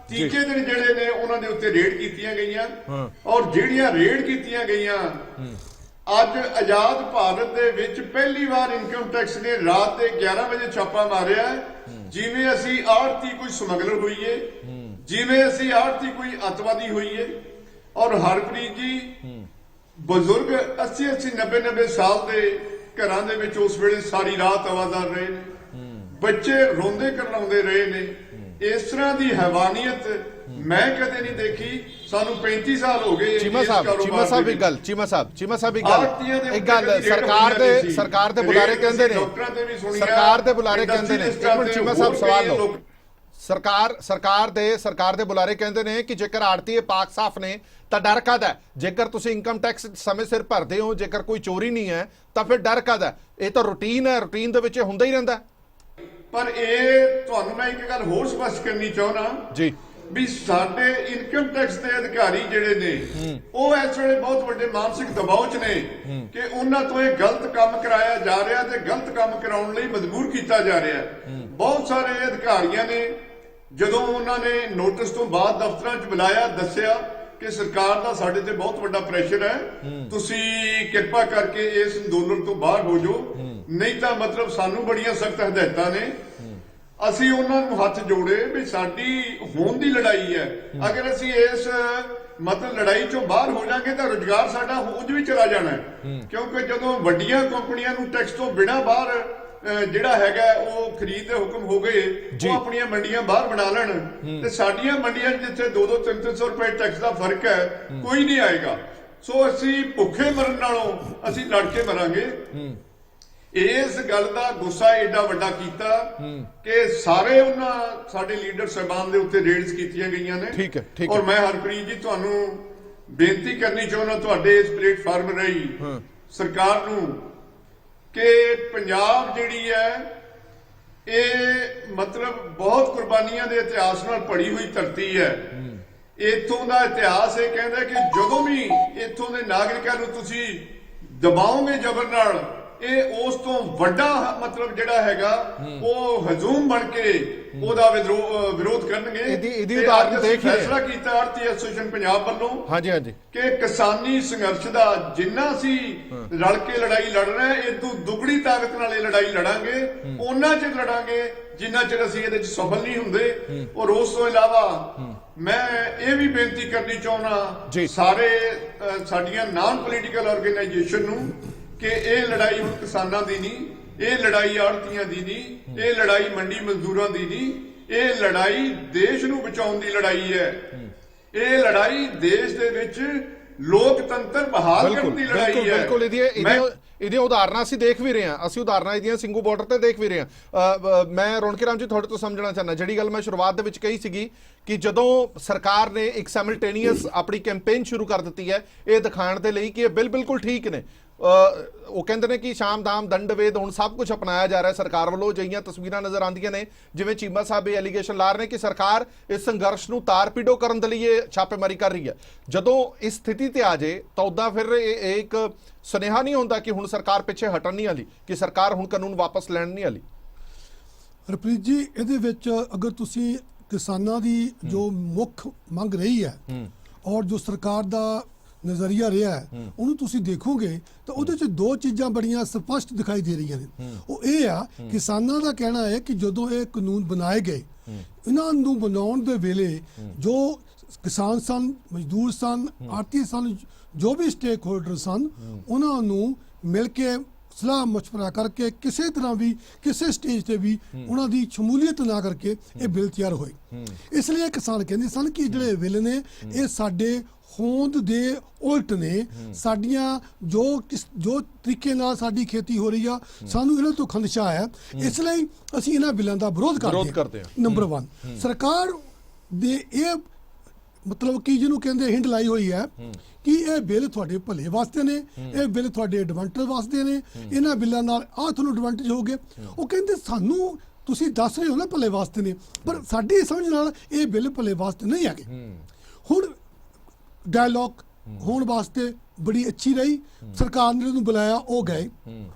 ਤੀਜੇ ਦਿਨ ਜਿਹੜੇ ਨੇ ਉਹਨਾਂ ਦੇ ਉੱਤੇ ਰੇਡ ਕੀਤੀਆਂ ਗਈਆਂ, ਔਰ ਜਿਹੜੀਆਂ ਰੇਡ ਕੀਤੀਆਂ ਗਈਆਂ, ਅੱਜ ਆਜ਼ਾਦ ਭਾਰਤ ਦੇ ਵਿੱਚ ਪਹਿਲੀ ਵਾਰ ਇਨਕਮ ਟੈਕਸ ਨੇ ਰਾਤ ਦੇ 11 ਵਜੇ ਛਾਪਾ ਮਾਰਿਆ। ਜਿਵੇਂ ਅਸੀਂ ਆੜਤੀ ਕੋਈ ਸਮਗਲਰ ਹੋਈਏ, ਜਿਵੇਂ ਅਸੀਂ ਆੜਤੀ ਕੋਈ ਅੱਤਵਾਦੀ ਹੋਈਏ। ਔਰ ਹਰਪ੍ਰੀਤ ਜੀ, ਬਜ਼ੁਰਗ 80-80, 90-90 ਸਾਲ ਦੇ ਘਰਾਂ ਦੇ ਵਿੱਚ ਉਸ ਵੇਲੇ ਸਾਰੀ ਰਾਤ ਆਵਾਜ਼ਾਰ ਰਹੇ ਨੇ, ਬੱਚੇ ਰੋਂਦੇ ਕਰਲਾਉਂਦੇ ਰਹੇ ਨੇ। ਇਸ ਤਰ੍ਹਾਂ ਦੀ ਹੈਵਾਨੀਅਤ ਮੈਂ ਕਦੇ ਨਹੀਂ ਦੇਖੀ। ਸਾਨੂੰ 35 ਸਾਲ ਹੋ ਗਏ। ਚੀਮਾ ਸਾਹਿਬ ਇੱਕ ਗੱਲ, ਸਰਕਾਰ ਦੇ ਬੁਲਾਰੇ ਕਹਿੰਦੇ ਨੇ, ਸਰਕਾਰ ਦੇ ਬੁਲਾਰੇ ਕਹਿੰਦੇ ਨੇ, ਇੱਕ ਮਿੰਟ ਚੀਮਾ ਸਾਹਿਬ ਸਵਾਲ ਲਓ। ਸਰਕਾਰ ਦੇ ਬੁਲਾਰੇ ਕਹਿੰਦੇ ਨੇ ਕਿ ਜੇਕਰ ਆੜਤੀ ਪਾਕ ਸਾਫ ਨੇ ਤਾਂ ਡਰ ਕਾਹਦਾ? ਜੇਕਰ ਤੁਸੀਂ ਇਨਕਮ ਟੈਕਸ ਸਮੇਂ ਸਿਰ ਭਰਦੇ ਹੋ, ਜੇਕਰ ਕੋਈ ਚੋਰੀ ਨਹੀਂ ਹੈ, ਤਾਂ ਫਿਰ ਡਰ ਕਾਹਦਾ? ਇਹ ਤਾਂ ਰੂਟੀਨ ਹੈ, ਰੂਟੀਨ ਦੇ ਵਿੱਚ ਹੁੰਦਾ ਹੀ ਰਹਿੰਦਾ। ਪਰ ਇਹ ਤੁਹਾਨੂੰ ਮੈਂ ਇੱਕ ਗੱਲ ਹੋਰ ਸਪਸ਼ਟ ਕਰਨੀ ਚਾਹੁੰਦਾ ਜੀ, ਵੀ ਸਾਡੇ ਇਨਕਮ ਟੈਕਸ ਦੇ ਅਧਿਕਾਰੀ ਜਿਹੜੇ ਨੇ, ਉਹ ਇਸ ਵੇਲੇ ਬਹੁਤ ਵੱਡੇ ਮਾਨਸਿਕ ਦਬਾਅ 'ਚ ਨੇ ਕਿ ਉਹਨਾਂ ਤੋਂ ਇਹ ਗਲਤ ਕੰਮ ਕਰਾਇਆ ਜਾ ਰਿਹਾ ਤੇ ਗਲਤ ਕੰਮ ਕਰਾਉਣ ਲਈ ਮਜਬੂਰ ਕੀਤਾ ਜਾ ਰਿਹਾ। ਬਹੁਤ ਸਾਰੇ ਅਧਿਕਾਰੀਆਂ ਨੇ, ਜਦੋਂ ਉਹਨਾਂ ਨੇ ਨੋਟਿਸ ਤੋਂ ਬਾਅਦ ਦਫ਼ਤਰਾਂ 'ਚ ਬੁਲਾਇਆ, ਦੱਸਿਆ ਕਿ ਸਰਕਾਰ ਦਾ ਸਾਡੇ ਤੇ ਬਹੁਤ ਵੱਡਾ ਪ੍ਰੈਸ਼ਰ ਹੈ, ਤੁਸੀਂ ਕਿਰਪਾ ਕਰਕੇ ਇਸ ਅੰਦੋਲਨ ਤੋਂ ਬਾਹਰ ਹੋ ਜਾਓ, ਨਹੀਂ ਤਾਂ ਮਤਲਬ ਸਾਨੂੰ ਬੜੀਆਂ ਸਖਤ ਹਦਾਇਤਾਂ ਨੇ। ਅਸੀਂ ਉਹਨਾਂ ਨੂੰ ਹੱਥ ਜੋੜੇ ਵੀ ਸਾਡੀ ਹੋਣ ਦੀ ਲੜਾਈ ਹੈ। ਅਗਰ ਅਸੀਂ ਇਸ ਮਤਲਬ ਲੜਾਈ ਚੋਂ ਬਾਹਰ ਹੋ ਜਾਾਂਗੇ ਤਾਂ ਰੁਜ਼ਗਾਰ ਸਾਡਾ ਉਂਝ ਵੀ ਚਲਾ ਜਾਣਾ, ਕਿਉਂਕਿ ਜਦੋਂ ਵੱਡੀਆਂ ਕੰਪਨੀਆਂ ਨੂੰ ਟੈਕਸ ਤੋਂ ਬਿਨਾਂ ਬਾਹਰ ਜਿਹੜਾ ਹੈਗਾ ਉਹ ਖਰੀਦ ਦੇ ਹੁਕਮ ਹੋ ਗਏ, ਉਹ ਆਪਣੀਆਂ ਮੰਡੀਆਂ ਬਾਹਰ ਬਣਾ ਲੈਣ, ਤੇ ਸਾਡੀਆਂ ਮੰਡੀਆਂ ਜਿੱਥੇ 200-300 ਰੁਪਏ ਟੈਕਸ ਦਾ ਫਰਕ ਹੈ, ਕੋਈ ਨਹੀਂ ਆਏਗਾ। ਸੋ ਅਸੀਂ ਭੁੱਖੇ ਮਰਨ ਨਾਲੋਂ ਅਸੀਂ ਲੜ ਕੇ ਮਰਾਂਗੇ। ਇਸ ਗੱਲ ਦਾ ਗੁੱਸਾ ਏਡਾ ਵੱਡਾ ਕੀਤਾ ਕਿ ਸਾਰੇ ਉਹਨਾਂ ਸਾਡੇ ਲੀਡਰ ਸਾਹਿਬਾਨ ਦੇ ਉੱਤੇ ਰੇਡਸ ਕੀਤੀਆਂ ਗਈਆਂ ਨੇ। ਠੀਕ ਹੈ, ਠੀਕ ਔਰ ਹੈ। ਮੈਂ ਹਰਪ੍ਰੀਤ ਜੀ ਤੁਹਾਨੂੰ ਬੇਨਤੀ ਕਰਨੀ ਚਾਹੁੰਦਾ ਤੁਹਾਡੇ ਇਸ ਪਲੇਟਫਾਰਮ ਰਾਹੀਂ ਸਰਕਾਰ ਨੂੰ ਕਿ ਪੰਜਾਬ ਜਿਹੜੀ ਹੈ ਇਹ ਮਤਲਬ ਬਹੁਤ ਕੁਰਬਾਨੀਆਂ ਦੇ ਇਤਿਹਾਸ ਨਾਲ ਭਰੀ ਹੋਈ ਧਰਤੀ ਹੈ। ਇੱਥੋਂ ਦਾ ਇਤਿਹਾਸ ਇਹ ਕਹਿੰਦਾ ਕਿ ਜਦੋਂ ਵੀ ਇੱਥੋਂ ਦੇ ਨਾਗਰਿਕਾਂ ਨੂੰ ਤੁਸੀਂ ਦਬਾਓਗੇ ਜ਼ਬਰ ਨਾਲ, ਇਹ ਉਸ ਤੋਂ ਵੱਡਾ ਮਤਲਬ ਜਿਹੜਾ ਹੈਗਾ ਉਹ ਹਜੂਮ ਬਣ ਕੇ ਉਹਦਾ ਵਿਰੋਧ ਕਰਨਗੇ। ਇਹਦੀ ਤੇ ਉਦਾਹਰਨ ਅੱਜ ਅਸੀਂ ਦੇਖ ਹੀ ਰਹੇ ਫੈਸਲਾ ਕੀਤਾ ਆੜਤੀ ਐਸੋਸੀਏਸ਼ਨ ਪੰਜਾਬ ਵੱਲੋਂ ਹਾਂਜੀ ਹਾਂਜੀ ਕਿ ਕਿਸਾਨੀ ਸੰਘਰਸ਼ ਦਾ ਜਿੰਨਾ ਅਸੀਂ ਰਲ ਕੇ ਲੜਾਈ ਲੜ ਰਹੇ ਹਾਂ, ਇਦੋਂ ਦੁੱਗਣੀ ਤਾਕਤ ਨਾਲ ਇਹ ਲੜਾਈ ਲੜਾਂਗੇ। ਉਹਨਾਂ ਚਿਰ ਲੜਾਂਗੇ ਜਿੰਨਾ ਚਿਰ ਅਸੀਂ ਇਹਦੇ 'ਚ ਸਫਲ ਨਹੀਂ ਹੁੰਦੇ। ਔਰ ਉਸ ਤੋਂ ਇਲਾਵਾ ਮੈਂ ਇਹ ਵੀ ਬੇਨਤੀ ਕਰਨੀ ਚਾਹੁੰਦਾ ਸਾਰੇ ਸਾਡੀਆਂ ਨਾਨ ਪੋਲੀਟੀਕਲ ਆਰਗੇਨਾਈਜੇਸ਼ਨ ਨੂੰ ਕਿ ਇਹ ਲੜਾਈ ਹੁਣ ਕਿਸਾਨਾਂ ਦੀ ਨਹੀਂ, ਇਹ ਲੜਾਈ ਆੜਤੀਆਂ ਦੀ ਨਹੀਂ, ਇਹ ਲੜਾਈ ਮੰਡੀ ਮਜ਼ਦੂਰਾਂ ਦੀ ਨਹੀਂ, ਇਹ ਲੜਾਈ ਦੇਸ਼ ਨੂੰ ਬਚਾਉਣ ਦੀ ਲੜਾਈ ਹੈ। ਇਹ ਲੜਾਈ ਦੇਸ਼ ਦੇ ਵਿੱਚ ਲੋਕਤੰਤਰ ਬਹਾਲ ਕਰਨ ਦੀ ਲੜਾਈ ਹੈ। ਬਿਲਕੁਲ ਇਹਦੀਆਂ ਉਦਾਹਰਨਾਂ ਅਸੀਂ ਦੇਖ ਵੀ ਰਹੇ ਹਾਂ, ਅਸੀਂ ਉਦਾਹਰਨਾਂ ਇਹਦੀਆਂ ਸਿੰਘੂ ਬਾਰਡਰ ਤੇ ਦੇਖ ਵੀ ਰਹੇ ਹਾਂ। ਮੈਂ ਰੌਣਕੀ ਰਾਮ ਜੀ ਤੁਹਾਡੇ ਤੋਂ ਸਮਝਣਾ ਚਾਹੁੰਦਾ, ਜਿਹੜੀ ਗੱਲ ਮੈਂ ਸ਼ੁਰੂਆਤ ਦੇ ਵਿੱਚ ਕਹੀ ਸੀਗੀ ਕਿ ਜਦੋਂ ਸਰਕਾਰ ਨੇ ਇੱਕ ਸਾਈਮਲਟੇਨੀਅਸ ਆਪਣੀ ਕੈਂਪੇਨ ਸ਼ੁਰੂ ਕਰ ਦਿੱਤੀ ਹੈ ਇਹ ਦਿਖਾਉਣ ਦੇ ਲਈ ਕਿ ਇਹ ਬਿਲਕੁਲ ਠੀਕ ਨੇ। ਉਹ ਕਹਿੰਦੇ ਨੇ ਕਿ ਸ਼ਾਮ ਦਾਮ ਦੰਡਵੇਦ ਹੁਣ ਸਭ ਕੁਝ ਅਪਣਾਇਆ ਜਾ ਰਿਹਾ ਸਰਕਾਰ ਵੱਲੋਂ। ਜਿਹੀਆਂ ਤਸਵੀਰਾਂ ਨਜ਼ਰ ਆਉਂਦੀਆਂ ਨੇ ਜਿਵੇਂ ਚੀਮਾ ਸਾਹਿਬ ਇਹ ਐਲੀਗੇਸ਼ਨ ਲਾ ਰਹੇ ਨੇ ਕਿ ਸਰਕਾਰ ਇਸ ਸੰਘਰਸ਼ ਨੂੰ ਤਾਰ-ਪੀੜੋ ਕਰਨ ਦੇ ਲਈ ਇਹ ਛਾਪੇਮਾਰੀ ਕਰ ਰਹੀ ਹੈ। ਜਦੋਂ ਇਸ ਸਥਿਤੀ ਤੇ ਆ ਜੇ ਤਾਂ ਉਦਾਂ ਫਿਰ ਇਹ ਇੱਕ ਸੁਨੇਹਾ ਨਹੀਂ ਹੁੰਦਾ ਕਿ ਹੁਣ ਸਰਕਾਰ ਪਿੱਛੇ ਹਟਣ ਨਹੀਂ ਵਾਲੀ, ਕਿ ਸਰਕਾਰ ਹੁਣ ਕਾਨੂੰਨ ਵਾਪਸ ਲੈਣ ਨਹੀਂ ਵਾਲੀ। ਹਰਪ੍ਰੀਤ ਜੀ, ਇਹਦੇ ਵਿੱਚ ਅਗਰ ਤੁਸੀਂ ਕਿਸਾਨਾਂ ਦੀ ਜੋ ਮੁੱਖ ਮੰਗ ਰਹੀ ਹੈ ਔਰ ਜੋ ਸਰਕਾਰ ਦਾ ਨਜ਼ਰੀਆ ਰਿਹਾ ਹੈ ਉਹਨੂੰ ਤੁਸੀਂ ਦੇਖੋਗੇ ਤਾਂ ਉਹਦੇ 'ਚ ਦੋ ਚੀਜ਼ਾਂ ਬੜੀਆਂ ਸਪਸ਼ਟ ਦਿਖਾਈ ਦੇ ਰਹੀਆਂ ਨੇ। ਉਹ ਇਹ ਆ, ਕਿਸਾਨਾਂ ਦਾ ਕਹਿਣਾ ਹੈ ਕਿ ਜਦੋਂ ਇਹ ਕਾਨੂੰਨ ਬਣਾਏ ਗਏ, ਇਹਨਾਂ ਨੂੰ ਬਣਾਉਣ ਦੇ ਵੇਲੇ ਜੋ ਕਿਸਾਨ ਸਨ, ਮਜ਼ਦੂਰ ਸਨ, ਆੜ੍ਹਤੀ ਸਨ, ਜੋ ਵੀ ਸਟੇਕ ਹੋਲਡਰ ਸਨ, ਉਹਨਾਂ ਨੂੰ ਮਿਲ ਕੇ ਸਲਾਹ ਮਸ਼ਵਰਾ ਕਰਕੇ ਕਿਸੇ ਤਰ੍ਹਾਂ ਵੀ ਕਿਸੇ ਸਟੇਜ ਤੇ ਵੀ ਉਹਨਾਂ ਦੀ ਸ਼ਮੂਲੀਅਤ ਨਾ ਕਰਕੇ ਇਹ ਬਿੱਲ ਤਿਆਰ ਹੋਏ। ਇਸ ਲਈ ਕਿਸਾਨ ਕਹਿੰਦੇ ਸਨ ਕਿ ਜਿਹੜੇ ਬਿੱਲ ਨੇ ਇਹ ਸਾਡੇ ਹੋਂਦ ਦੇ ਉਲਟ ਨੇ। ਸਾਡੀਆਂ ਜੋ ਤਰੀਕੇ ਨਾਲ ਸਾਡੀ ਖੇਤੀ ਹੋ ਰਹੀ ਆ, ਸਾਨੂੰ ਇਹਨਾਂ ਤੋਂ ਖਦਸ਼ਾ ਹੈ, ਇਸ ਲਈ ਅਸੀਂ ਇਹਨਾਂ ਬਿੱਲਾਂ ਦਾ ਵਿਰੋਧ ਕਰਦੇ ਹਾਂ। ਨੰਬਰ 1, ਸਰਕਾਰ ਦੇ ਇਹ ਮਤਲਬ ਕਿ ਜਿਹਨੂੰ ਕਹਿੰਦੇ ਹਿੰਡ ਲਾਈ ਹੋਈ ਹੈ ਕਿ ਇਹ ਬਿੱਲ ਤੁਹਾਡੇ ਭਲੇ ਵਾਸਤੇ ਨੇ, ਇਹ ਬਿੱਲ ਤੁਹਾਡੇ ਐਡਵਾਂਟੇਜ ਵਾਸਤੇ ਨੇ, ਇਹਨਾਂ ਬਿੱਲਾਂ ਨਾਲ ਆਹ ਤੁਹਾਨੂੰ ਐਡਵਾਂਟੇਜ ਹੋਗੇ। ਉਹ ਕਹਿੰਦੇ ਸਾਨੂੰ ਤੁਸੀਂ ਦੱਸ ਰਹੇ ਹੋ ਨਾ ਭਲੇ ਵਾਸਤੇ ਨੇ, ਪਰ ਸਾਡੀ ਸਮਝ ਨਾਲ ਇਹ ਬਿੱਲ ਭਲੇ ਵਾਸਤੇ ਨਹੀਂ ਹੈਗੇ। ਹੁਣ ਡਾਇਲੌਗ ਹੋਣ ਵਾਸਤੇ ਬੜੀ ਅੱਛੀ ਰਹੀ, ਸਰਕਾਰ ਨੇ ਉਹਨੂੰ ਬੁਲਾਇਆ, ਉਹ ਗਏ।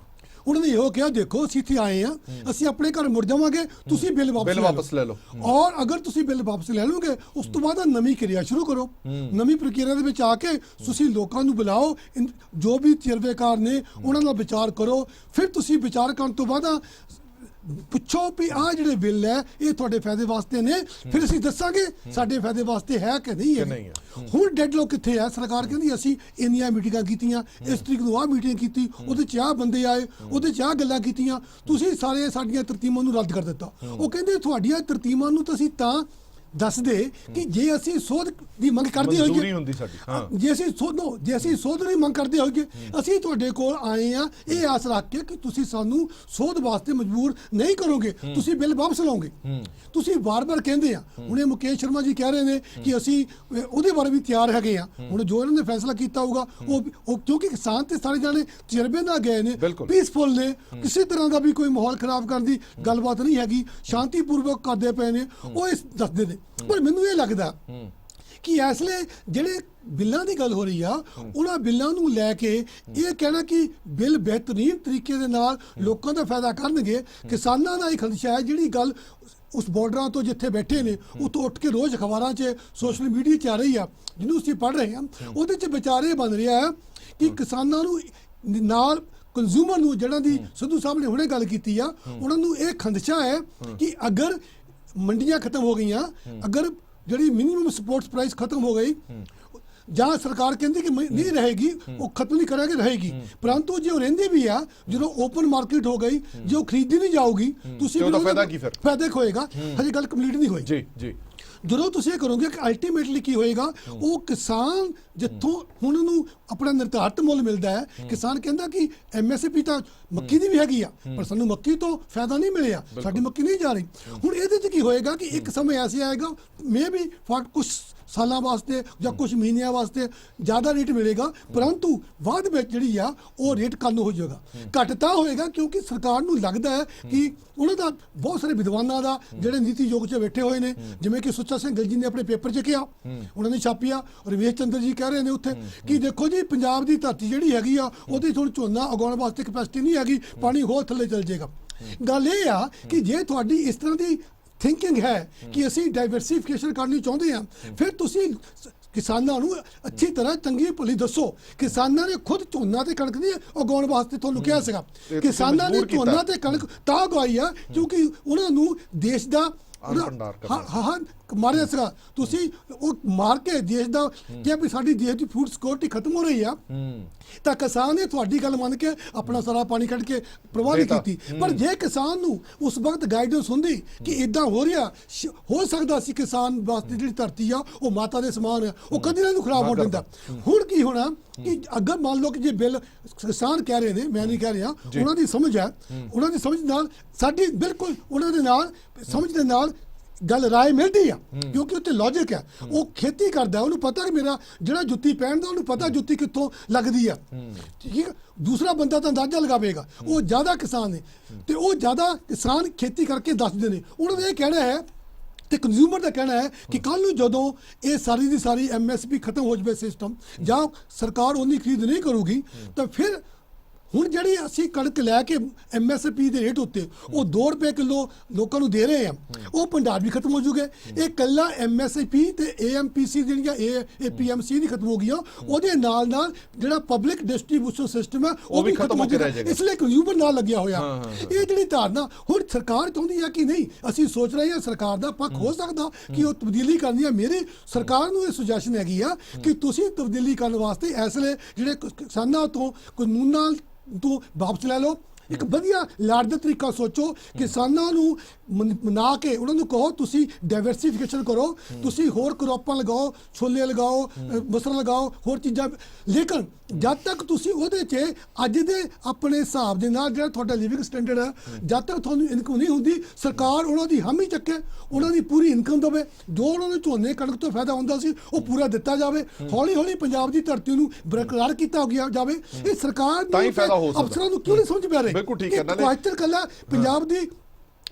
ਉਹਨਾਂ ਨੇ ਇਹੋ ਕਿਹਾ, ਦੇਖੋ ਅਸੀਂ ਇੱਥੇ ਆਏ ਆ, ਅਸੀਂ ਆਪਣੇ ਘਰ ਮੁੜ ਜਾਵਾਂਗੇ, ਤੁਸੀਂ ਬਿੱਲ ਵਾਪਸ ਲੈ ਲਓ। ਔਰ ਅਗਰ ਤੁਸੀਂ ਬਿੱਲ ਵਾਪਸ ਲੈ ਲਓਗੇ, ਉਸ ਤੋਂ ਬਾਅਦ ਨਵੀਂ ਕਿਰਿਆ ਸ਼ੁਰੂ ਕਰੋ। ਨਵੀਂ ਪ੍ਰਕਿਰਿਆ ਦੇ ਵਿੱਚ ਆ ਕੇ ਤੁਸੀਂ ਲੋਕਾਂ ਨੂੰ ਬੁਲਾਓ, ਜੋ ਵੀ ਤਜਰਬੇਕਾਰ ਨੇ ਉਹਨਾਂ ਨਾਲ ਵਿਚਾਰ ਕਰੋ। ਫਿਰ ਤੁਸੀਂ ਵਿਚਾਰ ਕਰਨ ਤੋਂ ਬਾਅਦ ਪੁੱਛੋ ਵੀ ਆਹ ਜਿਹੜੇ ਬਿੱਲ ਹੈ ਇਹ ਤੁਹਾਡੇ ਫਾਇਦੇ ਵਾਸਤੇ ਨੇ, ਫਿਰ ਅਸੀਂ ਦੱਸਾਂਗੇ ਸਾਡੇ ਫਾਇਦੇ ਵਾਸਤੇ ਹੈ ਕਿ ਨਹੀਂ ਹੈ। ਹੁਣ ਡੈਡਲੌਕ ਕਿੱਥੇ ਹੈ? ਸਰਕਾਰ ਕਹਿੰਦੀ ਅਸੀਂ ਇੰਨੀਆਂ ਮੀਟਿੰਗਾਂ ਕੀਤੀਆਂ, ਇਸ ਤਰੀਕ ਨੂੰ ਆਹ ਮੀਟਿੰਗ ਕੀਤੀ, ਉਹਦੇ 'ਚ ਆਹ ਬੰਦੇ ਆਏ, ਉਹਦੇ 'ਚ ਆਹ ਗੱਲਾਂ ਕੀਤੀਆਂ, ਤੁਸੀਂ ਸਾਰੇ ਸਾਡੀਆਂ ਤਰਤੀਬਾਂ ਨੂੰ ਰੱਦ ਕਰ ਦਿੱਤਾ। ਉਹ ਕਹਿੰਦੇ ਤੁਹਾਡੀਆਂ ਤਰਤੀਬਾਂ ਨੂੰ ਤੁਸੀਂ ਤਾਂ ਦੱਸਦੇ ਕਿ ਜੇ ਅਸੀਂ ਸੋਧ ਦੀ ਮੰਗ ਕਰਦੇ ਹੋਈਏ, ਜੇ ਅਸੀਂ ਸੋਧ ਦੀ ਮੰਗ ਕਰਦੇ ਹੋਈਏ, ਅਸੀਂ ਤੁਹਾਡੇ ਕੋਲ ਆਏ ਆ ਇਹ ਆਸ ਰੱਖ ਕੇ ਕਿ ਤੁਸੀਂ ਸਾਨੂੰ ਸੋਧ ਵਾਸਤੇ ਮਜਬੂਰ ਨਹੀਂ ਕਰੋਗੇ, ਤੁਸੀਂ ਬਿੱਲ ਵਾਪਸ ਲਾਓਗੇ। ਤੁਸੀਂ ਵਾਰ-ਵਾਰ ਕਹਿੰਦੇ ਆ, ਹੁਣ ਇਹ ਮੁਕੇਸ਼ ਸ਼ਰਮਾ ਜੀ ਕਹਿ ਰਹੇ ਨੇ ਕਿ ਅਸੀਂ ਉਹਦੇ ਬਾਰੇ ਵੀ ਤਿਆਰ ਹੈਗੇ ਆ। ਹੁਣ ਜੋ ਇਹਨਾਂ ਨੇ ਫੈਸਲਾ ਕੀਤਾ ਹੋਊਗਾ ਉਹ ਕਿਉਂਕਿ ਕਿਸਾਨ ਤੇ ਸਾਰੇ ਜਾਣੇ ਤਜਰਬੇ ਨਾਲ ਗਏ ਨੇ, ਪੀਸਫੁਲ ਨੇ, ਕਿਸੇ ਤਰ੍ਹਾਂ ਦਾ ਵੀ ਕੋਈ ਮਾਹੌਲ ਖਰਾਬ ਕਰਨ ਦੀ ਗੱਲਬਾਤ ਨਹੀਂ ਹੈਗੀ, ਸ਼ਾਂਤੀਪੂਰਵਕ ਕਰਦੇ ਪਏ ਨੇ, ਉਹ ਇਸ ਦੱਸਦੇ ਨੇ। ਪਰ ਮੈਨੂੰ ਇਹ ਲੱਗਦਾ ਕਿ ਇਸ ਲਈ ਜਿਹੜੇ ਬਿੱਲਾਂ ਦੀ ਗੱਲ ਹੋ ਰਹੀ ਆ, ਉਹਨਾਂ ਬਿੱਲਾਂ ਨੂੰ ਲੈ ਕੇ ਇਹ ਕਹਿਣਾ ਕਿ ਬਿੱਲ ਬਿਹਤਰੀਨ ਤਰੀਕੇ ਦੇ ਨਾਲ ਲੋਕਾਂ ਦਾ ਫਾਇਦਾ ਕਰਨਗੇ, ਕਿਸਾਨਾਂ ਦਾ ਇਹ ਖਦਸ਼ਾ ਹੈ। ਜਿਹੜੀ ਗੱਲ ਉਸ ਬਾਰਡਰਾਂ ਤੋਂ ਜਿੱਥੇ ਬੈਠੇ ਨੇ ਉੱਥੋਂ ਉੱਠ ਕੇ ਰੋਜ਼ ਅਖਬਾਰਾਂ 'ਚ ਸੋਸ਼ਲ ਮੀਡੀਆ 'ਚ ਆ ਰਹੀ ਆ, ਜਿਹਨੂੰ ਅਸੀਂ ਪੜ੍ਹ ਰਹੇ ਹਾਂ, ਉਹਦੇ 'ਚ ਵਿਚਾਰੇ ਬਣ ਰਿਹਾ ਹੈ ਕਿ ਕਿਸਾਨਾਂ ਨੂੰ ਨਾਲ ਕੰਜ਼ਿਊਮਰ ਨੂੰ, ਜਿਹੜਾ ਦੀ ਸਿੱਧੂ ਸਾਹਿਬ ਨੇ ਹੁਣੇ ਗੱਲ ਕੀਤੀ ਆ, ਉਹਨਾਂ ਨੂੰ ਇਹ ਖਦਸ਼ਾ ਹੈ ਕਿ ਅਗਰ ਮੰਡੀਆਂ ਖਤਮ ਹੋ ਗਈਆਂ, ਅਗਰ ਜਿਹੜੀ ਮਿਨੀਮਮ ਸਪੋਰਟਸ ਪ੍ਰਾਈਸ ਖਤਮ ਹੋ ਗਈ, ਜਾਂ ਸਰਕਾਰ ਕਹਿੰਦੀ ਕਿ ਨਹੀਂ ਰਹੇਗੀ, ਉਹ ਖਤਮ ਨਹੀਂ ਕਰਾਂਗੇ, ਰਹੇਗੀ, ਪਰੰਤੂ ਜੇ ਉਹ ਰਹਿੰਦੀ ਵੀ ਆ, ਜਦੋਂ ਓਪਨ ਮਾਰਕੀਟ ਹੋ ਗਈ, ਜੇ ਉਹ ਖਰੀਦੀ ਨਹੀਂ ਜਾਊਗੀ, ਤੁਸੀਂ ਫਾਇਦਾ ਹੋਏਗਾ। ਹਜੇ ਗੱਲ ਕੰਪਲੀਟ ਨਹੀਂ ਹੋਈ। ਜੀ ਜੀ ਜਦੋਂ ਤੁਸੀਂ ਇਹ ਕਰੋਗੇ ਕਿ ਅਲਟੀਮੇਟਲੀ ਕੀ ਹੋਏਗਾ, ਉਹ ਕਿਸਾਨ ਜਿੱਥੋਂ ਹੁਣ ਉਹਨੂੰ ਆਪਣਾ ਨਿਰਧਾਰਤ ਮੁੱਲ ਮਿਲਦਾ ਹੈ, ਕਿਸਾਨ ਕਹਿੰਦਾ ਕਿ MSP ਤਾਂ ਮੱਕੀ ਦੀ ਵੀ ਹੈਗੀ ਆ, ਪਰ ਸਾਨੂੰ ਮੱਕੀ ਤੋਂ ਫਾਇਦਾ ਨਹੀਂ ਮਿਲਿਆ, ਸਾਡੀ ਮੱਕੀ ਨਹੀਂ ਜਾ ਰਹੀ। ਹੁਣ ਇਹਦੇ 'ਚ ਕੀ ਹੋਏਗਾ ਕਿ ਇੱਕ ਸਮੇਂ ਐਸੇ ਆਏਗਾ, ਮੇ ਵੀ ਕੁਝ ਸਾਲਾਂ ਵਾਸਤੇ ਜਾਂ ਕੁਝ ਮਹੀਨਿਆਂ ਵਾਸਤੇ ਜ਼ਿਆਦਾ ਰੇਟ ਮਿਲੇਗਾ, ਪਰੰਤੂ ਬਾਅਦ ਵਿੱਚ ਜਿਹੜੀ ਆ ਉਹ ਰੇਟ ਕੱਲ ਹੋ ਜਾਏਗਾ। ਘੱਟ ਤਾਂ ਹੋਏਗਾ ਕਿਉਂਕਿ ਸਰਕਾਰ ਨੂੰ ਲੱਗਦਾ ਹੈ ਕਿ ਉਹਨਾਂ ਦਾ ਬਹੁਤ ਸਾਰੇ ਵਿਦਵਾਨਾਂ ਦਾ ਜਿਹੜੇ ਨੀਤੀ ਯੋਗ 'ਚ ਬੈਠੇ ਹੋਏ ਨੇ, ਜਿਵੇਂ ਕਿ ਸੁੱਚਾ ਸਿੰਘ ਗਿੱਲ ਜੀ ਨੇ ਆਪਣੇ ਪੇਪਰ 'ਚ ਕਿਹਾ, ਉਹਨਾਂ ਨੇ ਛਾਪਿਆ, ਰਵੇਸ਼ ਚੰਦਰ ਜੀ ਕਹਿ ਰਹੇ ਨੇ ਉੱਥੇ ਕਿ ਦੇਖੋ ਜੀ ਪੰਜਾਬ ਦੀ ਧਰਤੀ ਜਿਹੜੀ ਹੈਗੀ ਆ ਉਹਦੀ ਥੋੜੀ ਝੋਨਾ ਉਗਾਉਣ ਵਾਸਤੇ ਕੈਪੈਸਿਟੀ ਨਹੀਂ ਹੈਗੀ, ਪਾਣੀ ਹੋਰ ਥੱਲੇ ਚਲ ਜਾਏਗਾ। ਗੱਲ ਇਹ ਆ ਕਿ ਜੇ ਤੁਹਾਡੀ ਇਸ ਤਰ੍ਹਾਂ ਦੀ ਥਿੰਕਿੰਗ ਹੈ ਕਿ ਅਸੀਂ ਡਾਈਵਰਸੀਫਿਕੇਸ਼ਨ ਕਰਨੀ ਚਾਹੁੰਦੇ ਹਾਂ, ਫਿਰ ਤੁਸੀਂ ਕਿਸਾਨਾਂ ਨੂੰ ਅੱਛੀ ਤਰ੍ਹਾਂ ਚੰਗੀ ਭਲੀ ਦੱਸੋ। ਕਿਸਾਨਾਂ ਨੇ ਖੁਦ ਝੋਨਾ ਤੇ ਕਣਕ ਨਹੀਂ ਉਗਾਉਣ ਵਾਸਤੇ ਤੁਹਾਨੂੰ ਕਿਹਾ ਸੀਗਾ, ਕਿਸਾਨਾਂ ਨੇ ਝੋਨਾ ਤੇ ਕਣਕ ਤਾਂ ਉਗਾਈ ਆ ਕਿਉਂਕਿ ਉਹਨਾਂ ਨੂੰ ਦੇਸ਼ ਦਾ ਹਾਂ ਮਾਰਿਆ ਸੀਗਾ। ਤੁਸੀਂ ਉਹ ਮਾਰ ਕੇ ਦੇਸ਼ ਦਾ ਕਿ ਵੀ ਸਾਡੀ ਦੇਸ਼ ਦੀ ਫੂਡ ਸਿਕਿਉਰਿਟੀ ਖਤਮ ਹੋ ਰਹੀ ਆ, ਤਾਂ ਕਿਸਾਨ ਨੇ ਤੁਹਾਡੀ ਗੱਲ ਮੰਨ ਕੇ ਆਪਣਾ ਸਾਰਾ ਪਾਣੀ ਕੱਢ ਕੇ ਪ੍ਰਵਾਹਿਤ ਕੀਤੀ। ਪਰ ਜੇ ਕਿਸਾਨ ਨੂੰ ਉਸ ਵਕਤ ਗਾਈਡੈਂਸ ਹੁੰਦੀ ਕਿ ਇਦਾਂ ਹੋ ਰਿਹਾ, ਹੋ ਸਕਦਾ ਸੀ ਕਿਸਾਨ ਵਾਸਤੇ ਜਿਹੜੀ ਧਰਤੀ ਆ ਉਹ ਮਾਤਾ ਦੇ ਸਮਾਨ ਆ, ਉਹ ਕਦੀ ਨਾ ਖਰਾਬ ਹੋਣ ਦਿੰਦਾ। ਹੁਣ ਕੀ ਹੋਣਾ ਕਿ ਅਗਰ ਮੰਨ ਲਓ ਕਿ ਜੇ ਬਿੱਲ ਕਿਸਾਨ ਕਹਿ ਰਹੇ ਨੇ, ਮੈਂ ਨਹੀਂ ਕਹਿ ਰਿਹਾ, ਉਹਨਾਂ ਦੀ ਸਮਝ ਹੈ, ਉਹਨਾਂ ਦੀ ਸਮਝ ਨਾਲ ਸਾਡੀ ਬਿਲਕੁਲ ਉਹਨਾਂ ਦੇ ਨਾਲ ਸਮਝ ਦੇ ਨਾਲ ਗੱਲ ਰਾਏ ਮਿਲਦੀ ਆ, ਕਿਉਂਕਿ ਉੱਤੇ ਲੌਜਿਕ ਹੈ। ਉਹ ਖੇਤੀ ਕਰਦਾ, ਉਹਨੂੰ ਪਤਾ ਕਿ ਮੇਰਾ ਜਿਹੜਾ ਜੁੱਤੀ ਪਹਿਨਦਾ ਉਹਨੂੰ ਪਤਾ ਜੁੱਤੀ ਕਿੱਥੋਂ ਲੱਗਦੀ ਆ, ਠੀਕ ਹੈ। ਦੂਸਰਾ ਬੰਦਾ ਤਾਂ ਅੰਦਾਜ਼ਾ ਲਗਾਵੇਗਾ, ਉਹ ਜ਼ਿਆਦਾ ਕਿਸਾਨ ਨੇ ਤੇ ਉਹ ਜ਼ਿਆਦਾ ਕਿਸਾਨ ਖੇਤੀ ਕਰਕੇ ਦੱਸਦੇ ਨੇ। ਉਹਨਾਂ ਦਾ ਇਹ ਕਹਿਣਾ ਹੈ ਤੇ ਕੰਜ਼ਿਊਮਰ ਦਾ ਕਹਿਣਾ ਹੈ ਕਿ ਕੱਲ ਨੂੰ ਜਦੋਂ ਇਹ ਸਾਰੀ ਦੀ ਸਾਰੀ MSP ਖਤਮ ਹੋ ਜਾਵੇ ਸਿਸਟਮ, ਜਾਂ ਸਰਕਾਰ ਉਹਨੀ ਖਰੀਦ ਨਹੀਂ ਕਰੂਗੀ, ਤਾਂ ਫਿਰ ਹੁਣ ਜਿਹੜੀ ਅਸੀਂ ਕਣਕ ਲੈ ਕੇ MSP ਦੇ ਰੇਟ ਉੱਤੇ ਉਹ 2 ਰੁਪਏ ਕਿਲੋ ਲੋਕਾਂ ਨੂੰ ਦੇ ਰਹੇ ਆ, ਉਹ ਭੰਡਾਰ ਵੀ ਖਤਮ ਹੋ ਜੂਗੇ। ਇਹ ਕੱਲਾ MSP ਤੇ AMPC ਜਿਹੜੀਆਂ APMC ਨਹੀਂ ਖਤਮ ਹੋ ਗਈਆਂ, ਉਹਦੇ ਨਾਲ ਨਾਲ ਜਿਹੜਾ ਪਬਲਿਕ ਡਿਸਟ੍ਰੀਬਿਊਸ਼ਨ ਸਿਸਟਮ ਹੈ ਉਹ ਵੀ ਖਤਮ ਹੋ ਜਾਏਗਾ। ਇਸ ਲਈ ਕੰਜ਼ਿਊਮਰ ਨਾਲ ਲੱਗਿਆ ਹੋਇਆ। ਇਹ ਜਿਹੜੀ ਧਾਰਨਾ ਹੁਣ ਸਰਕਾਰ ਚਾਹੁੰਦੀ ਹੈ ਕਿ ਨਹੀਂ, ਅਸੀਂ ਸੋਚ ਰਹੇ ਹਾਂ ਸਰਕਾਰ ਦਾ ਪੱਖ ਹੋ ਸਕਦਾ ਕਿ ਉਹ ਤਬਦੀਲੀ ਕਰਨੀ ਹੈ। ਮੇਰੀ ਸਰਕਾਰ ਨੂੰ ਇਹ ਸੁਜੈਸ਼ਨ ਹੈਗੀ ਆ ਕਿ ਤੁਸੀਂ ਤਬਦੀਲੀ ਕਰਨ ਵਾਸਤੇ ਇਸ ਲਈ ਜਿਹੜੇ ਕਿਸਾਨਾਂ ਤੋਂ ਕਾਨੂੰਨਾਂ ਤੋਂ ਵਾਪਸ ਲੈ ਲਓ, ਇੱਕ ਵਧੀਆ ਲਾੜਦਾ ਤਰੀਕਾ ਸੋਚੋ, ਕਿਸਾਨਾਂ ਨੂੰ ਮਨਾ ਕੇ ਉਹਨਾਂ ਨੂੰ ਕਹੋ ਤੁਸੀਂ ਡਾਈਵਰਸੀਫਿਕੇਸ਼ਨ ਕਰੋ, ਤੁਸੀਂ ਹੋਰ ਕਰੋਪਾਂ ਲਗਾਓ, ਛੋਲੇ ਲਗਾਓ, ਮਸਰ ਲਗਾਓ, ਹੋਰ ਚੀਜ਼ਾਂ। ਲੇਕਿਨ ਜਦ ਤੱਕ ਤੁਸੀਂ ਉਹਦੇ 'ਚ ਅੱਜ ਦੇ ਆਪਣੇ ਹਿਸਾਬ ਦੇ ਨਾਲ ਜਿਹੜਾ ਤੁਹਾਡਾ ਲਿਵਿੰਗ ਸਟੈਂਡਰਡ ਹੈ, ਜਦ ਤੱਕ ਤੁਹਾਨੂੰ ਇਨਕਮ ਨਹੀਂ ਹੁੰਦੀ, ਸਰਕਾਰ ਉਹਨਾਂ ਦੀ ਹਾਮੀ ਚੱਕੇ, ਉਹਨਾਂ ਦੀ ਪੂਰੀ ਇਨਕਮ ਦੇਵੇ। ਜੋ ਉਹਨਾਂ ਨੂੰ ਝੋਨੇ ਕਣਕ ਤੋਂ ਫਾਇਦਾ ਹੁੰਦਾ ਸੀ ਉਹ ਪੂਰਾ ਦਿੱਤਾ ਜਾਵੇ। ਹੌਲੀ ਹੌਲੀ ਪੰਜਾਬ ਦੀ ਧਰਤੀ ਨੂੰ ਬਰਕਰਾਰ ਕੀਤਾ ਗਿਆ ਜਾਵੇ। ਇਹ ਸਰਕਾਰ ਦੀ ਅਫਸਰਾਂ ਨੂੰ ਕਿਉਂ ਨਹੀਂ ਸਮਝ ਪਾ ਰਹੇ? ਬਿਲਕੁਲ ਠੀਕ ਹੈ ਨਾ, ਕੁਐਸਚਨ ਕੱਲਾ ਪੰਜਾਬ ਦੀ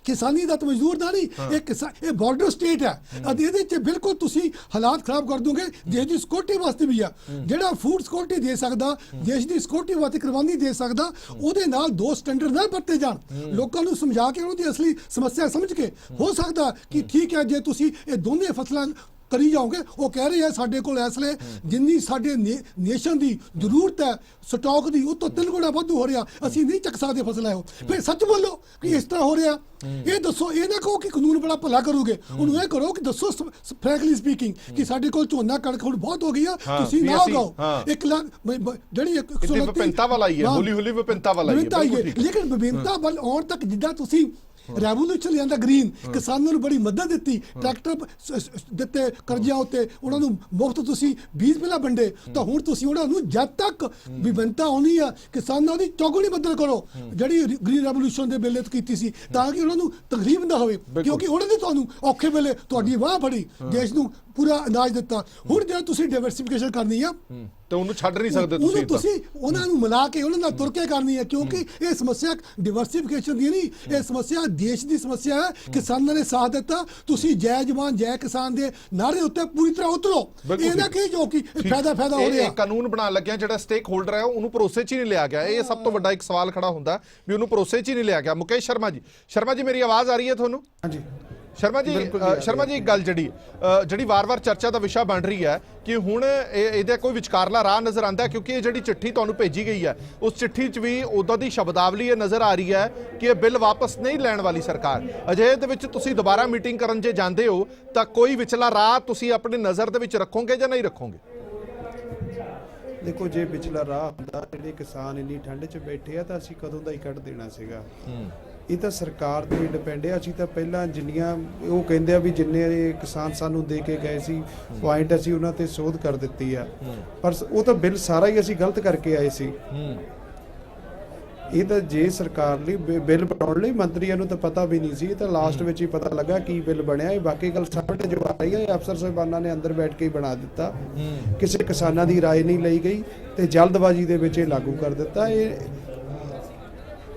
ਕਿਸਾਨੀ ਦਾ ਤਾਂ ਮਜ਼ਦੂਰ ਦਾ ਨਹੀਂ, ਇਹ ਬਾਰਡਰ ਸਟੇਟ ਹੈ। ਇਹਦੇ 'ਚ ਬਿਲਕੁਲ ਤੁਸੀਂ ਹਾਲਾਤ ਖਰਾਬ ਕਰ ਦੋਗੇ। ਦੇਸ਼ ਦੀ ਸਿਕਿਉਰਿਟੀ ਵਾਸਤੇ ਵੀ ਆ, ਜਿਹੜਾ ਫੂਡ ਸਿਕਿਉਰਿਟੀ ਦੇ ਸਕਦਾ, ਦੇਸ਼ ਦੀ ਸਿਕਿਉਰਿਟੀ ਵਾਸਤੇ ਕੁਰਬਾਨੀ ਦੇ ਸਕਦਾ, ਉਹਦੇ ਨਾਲ 2 ਸਟੈਂਡਰਡ ਨਾ ਵਰਤੇ ਜਾਣ। ਲੋਕਾਂ ਨੂੰ ਸਮਝਾ ਕੇ ਉਹਨਾਂ ਦੀ ਅਸਲੀ ਸਮੱਸਿਆ ਸਮਝ ਕੇ, ਹੋ ਸਕਦਾ ਕਿ ਠੀਕ ਹੈ ਜੇ ਤੁਸੀਂ ਇਹ ਦੋਨੇ ਫਸਲਾਂ ਕਰੀ ਜਾਓਗੇ। ਉਹ ਕਹਿ ਰਹੇ ਆ ਸਾਡੇ ਕੋਲ ਇਸ ਵੇਲੇ ਜਿੰਨੀ ਸਾਡੇ ਨੇਸ਼ਨ ਦੀ ਜ਼ਰੂਰਤ ਹੈ ਸਟਾਕ ਦੀ, ਉਹ ਤੋਂ 3 ਗੁਣਾ ਵਾਧੂ ਹੋ ਰਿਹਾ, ਅਸੀਂ ਨਹੀਂ ਚੱਕ ਸਕਦੇ ਫਸਲਾਂ। ਉਹ ਫਿਰ ਸੱਚ ਬੋਲੋ ਕਿ ਇਸ ਤਰ੍ਹਾਂ ਹੋ ਰਿਹਾ। ਇਹ ਦੱਸੋ, ਇਹ ਨਾ ਕਹੋ ਕਿ ਕਾਨੂੰਨ ਬੜਾ ਭਲਾ ਕਰੋਗੇ, ਉਹਨੂੰ ਇਹ ਕਰੋ ਕਿ ਦੱਸੋ ਫ੍ਰੈਂਕਲੀ ਸਪੀਕਿੰਗ ਕਿ ਸਾਡੇ ਕੋਲ ਝੋਨਾ ਕਣਕ ਹੁਣ ਬਹੁਤ ਹੋ ਗਈ ਆ, ਤੁਸੀਂ ਨਾ ਉਗਾਓ। 1 ਲੱਖ ਜਿਹੜੀ ਵਿਭਿੰਨਤਾ ਵਾਲਾ ਹੀ ਹੈ, ਹੌਲੀ ਹੌਲੀ ਵਿਭਿੰਨਤਾ ਵਾਲਾ ਹੀ ਹੈ। ਲੇਕਿਨ ਵਿਭਿੰਨਤਾ ਵੱਲ ਆਉਣ ਤੱਕ ਜਿੱਦਾਂ ਤੁਸੀਂ ਰੈਵੋਲੂਸ਼ਨ ਲਿਆਂਦਾ, ਗ੍ਰੀਨ ਕਿਸਾਨਾਂ ਨੂੰ ਬੜੀ ਮਦਦ ਦਿੱਤੀ, ਟਰੈਕਟਰ ਦਿੱਤੇ ਕਰਜ਼ਿਆਂ ਉੱਤੇ, ਉਹਨਾਂ ਨੂੰ ਮੁਫਤ ਤੁਸੀਂ ਬੀਜ ਪਹਿਲਾਂ ਵੰਡੇ, ਤਾਂ ਹੁਣ ਤੁਸੀਂ ਉਹਨਾਂ ਨੂੰ ਜਦ ਤੱਕ ਵਿਭਿੰਨਤਾ ਆਉਣੀ ਆ ਕਿਸਾਨਾਂ ਦੀ ਚੌਗੁਣੀ ਮਦਦ ਕਰੋ ਜਿਹੜੀ ਗ੍ਰੀਨ ਰੈਵੋਲੂਸ਼ਨ ਦੇ ਵੇਲੇ ਕੀਤੀ ਸੀ, ਤਾਂ ਕਿ ਉਹਨਾਂ ਨੂੰ ਤਕਲੀਫ ਨਾ ਹੋਵੇ। ਕਿਉਂਕਿ ਉਹਨਾਂ ਨੇ ਤੁਹਾਨੂੰ ਔਖੇ ਵੇਲੇ ਤੁਹਾਡੀ ਬਾਹ ਫੜੀ, ਦੇਸ਼ ਨੂੰ ਪੂਰਾ ਅਨਾਜ ਦਿੱਤਾ। ਹੁਣ ਜੇ ਤੁਸੀਂ ਡਾਈਵਰਸੀਫਿਕੇਸ਼ਨ ਕਰਨੀ ਆ ਤੇ ਉਹਨੂੰ ਛੱਡ ਨਹੀਂ ਸਕਦੇ ਤੁਸੀਂ ਉਹਨਾਂ ਨੂੰ ਮਿਲਾ ਕੇ ਉਹਨਾਂ ਨਾਲ ਤੁਰ ਕੇ ਕਰਨੀ ਹੈ। ਕਿਉਂਕਿ ਇਹ ਸਮੱਸਿਆ ਡਾਈਵਰਸੀਫਿਕੇਸ਼ਨ ਦੀ ਨਹੀਂ, ਇਹ ਸਮੱਸਿਆ ਦੇਸ਼ ਦੀ ਸਮੱਸਿਆ ਹੈ। ਕਿਸਾਨਾਂ ਨੇ ਸਾਥ ਦਿੱਤਾ, ਤੁਸੀਂ ਜੈ ਜਵਾਨ ਜੈ ਕਿਸਾਨ ਦੇ ਨਾਅਰੇ ਉੱਤੇ ਪੂਰੀ ਤਰ੍ਹਾਂ ਉਤਰੋ। ਇਹ ਨਾ ਕਿ ਜੋ ਕਿ ਫਾਇਦਾ ਹੋ ਰਿਹਾ। ਕਾਨੂੰਨ ਬਣਾਉਣ ਲੱਗਿਆ ਜਿਹੜਾ ਸਟੇਕ ਹੋਲਡਰ ਹੈ ਉਹਨੂੰ ਭਰੋਸੇ 'ਚ ਹੀ ਨਹੀਂ ਲਿਆ ਗਿਆ। ਇਹ ਸਭ ਤੋਂ ਵੱਡਾ ਇੱਕ ਸਵਾਲ ਖੜਾ ਹੁੰਦਾ ਵੀ ਉਹਨੂੰ ਭਰੋਸੇ 'ਚ ਹੀ ਨਹੀਂ ਲਿਆ ਗਿਆ। ਮੁਕੇਸ਼ ਸ਼ਰਮਾ ਜੀ ਮੇਰੀ ਆਵਾਜ਼ ਆ ਰਹੀ ਹੈ ਤੁਹਾਨੂੰ? ਹਾਂਜੀ ਸ਼ਰਮਾ ਜੀ ਇੱਕ ਗੱਲ ਜਿਹੜੀ ਵਾਰ-ਵਾਰ ਚਰਚਾ ਦਾ ਵਿਸ਼ਾ ਬਣ ਰਹੀ ਹੈ ਕਿ ਹੁਣ ਇਹਦਾ ਕੋਈ ਵਿਚਕਾਰਲਾ ਰਾਹ ਨਜ਼ਰ ਆਉਂਦਾ, ਕਿਉਂਕਿ ਇਹ ਜਿਹੜੀ ਚਿੱਠੀ ਤੁਹਾਨੂੰ ਭੇਜੀ ਗਈ ਹੈ ਉਸ ਚਿੱਠੀ 'ਚ ਵੀ ਉਦੋਂ ਦੀ ਸ਼ਬਦਾਵਲੀ ਇਹ ਨਜ਼ਰ ਆ ਰਹੀ ਹੈ ਕਿ ਇਹ ਬਿੱਲ ਵਾਪਸ ਨਹੀਂ ਲੈਣ ਵਾਲੀ ਸਰਕਾਰ। ਅਜਿਹੇ ਦੇ ਵਿੱਚ ਤੁਸੀਂ ਦੁਬਾਰਾ ਮੀਟਿੰਗ ਕਰਨ ਜੇ ਜਾਂਦੇ ਹੋ ਤਾਂ ਕੋਈ ਵਿਚਲਾ ਰਾਹ ਤੁਸੀਂ ਆਪਣੀ ਨਜ਼ਰ ਦੇ ਵਿੱਚ ਰੱਖੋਗੇ ਜਾਂ ਨਹੀਂ ਰੱਖੋਗੇ? ਦੇਖੋ, ਜੇ ਵਿਚਲਾ ਰਾਹ ਹੁੰਦਾ, ਜਿਹੜੇ ਕਿਸਾਨ ਇੰਨੀ ਠੰਡ 'ਚ ਬੈਠੇ ਆ ਤਾਂ ਅਸੀਂ ਕਦੋਂ ਦਾ ਹੀ ਕੱਢ ਦੇਣਾ ਸੀਗਾ। ਇਹ ਤਾਂ ਸਰਕਾਰ ਤੇ ਡਿਪੈਂਡ ਹੈ। ਅਸੀਂ ਤਾਂ ਪਹਿਲਾਂ ਜਿੰਨੀਆਂ ਉਹ ਕਹਿੰਦੇ ਆ ਵੀ ਜਿੰਨੇ ਕਿਸਾਨ ਸਾਨੂੰ ਦੇ ਕੇ ਗਏ ਸੀ ਪੁਆਇੰਟ ਅਸੀਂ ਉਹਨਾਂ ਤੇ ਸੋਧ ਕਰ ਦਿੱਤੀ ਆ, ਪਰ ਉਹ ਤਾਂ ਬਿੱਲ ਸਾਰਾ ਹੀ ਅਸੀਂ ਗਲਤ ਕਰਕੇ ਆਏ ਸੀ। ਇਹ ਤਾਂ ਜੇ ਸਰਕਾਰ ਲਈ ਬਿੱਲ ਬਣਾਉਣ ਲਈ ਮੰਤਰੀਆਂ ਨੂੰ ਤਾਂ ਪਤਾ ਵੀ ਨਹੀਂ ਸੀ, ਇਹ ਤਾਂ ਲਾਸਟ ਵਿੱਚ ਹੀ ਪਤਾ ਲੱਗਾ ਕੀ ਬਿੱਲ ਬਣਿਆ। ਇਹ ਬਾਕੀ ਗੱਲ ਸਾਹਮਣੇ ਜੋ ਆ ਰਹੀ ਹੈ, ਅਫਸਰ ਸਾਹਿਬਾਨਾਂ ਨੇ ਅੰਦਰ ਬੈਠ ਕੇ ਹੀ ਬਣਾ ਦਿੱਤਾ, ਕਿਸੇ ਕਿਸਾਨਾਂ ਦੀ ਰਾਏ ਨਹੀਂ ਲਈ ਗਈ ਤੇ ਜਲਦਬਾਜ਼ੀ ਦੇ ਵਿੱਚ ਇਹ ਲਾਗੂ ਕਰ ਦਿੱਤਾ। ਇਹ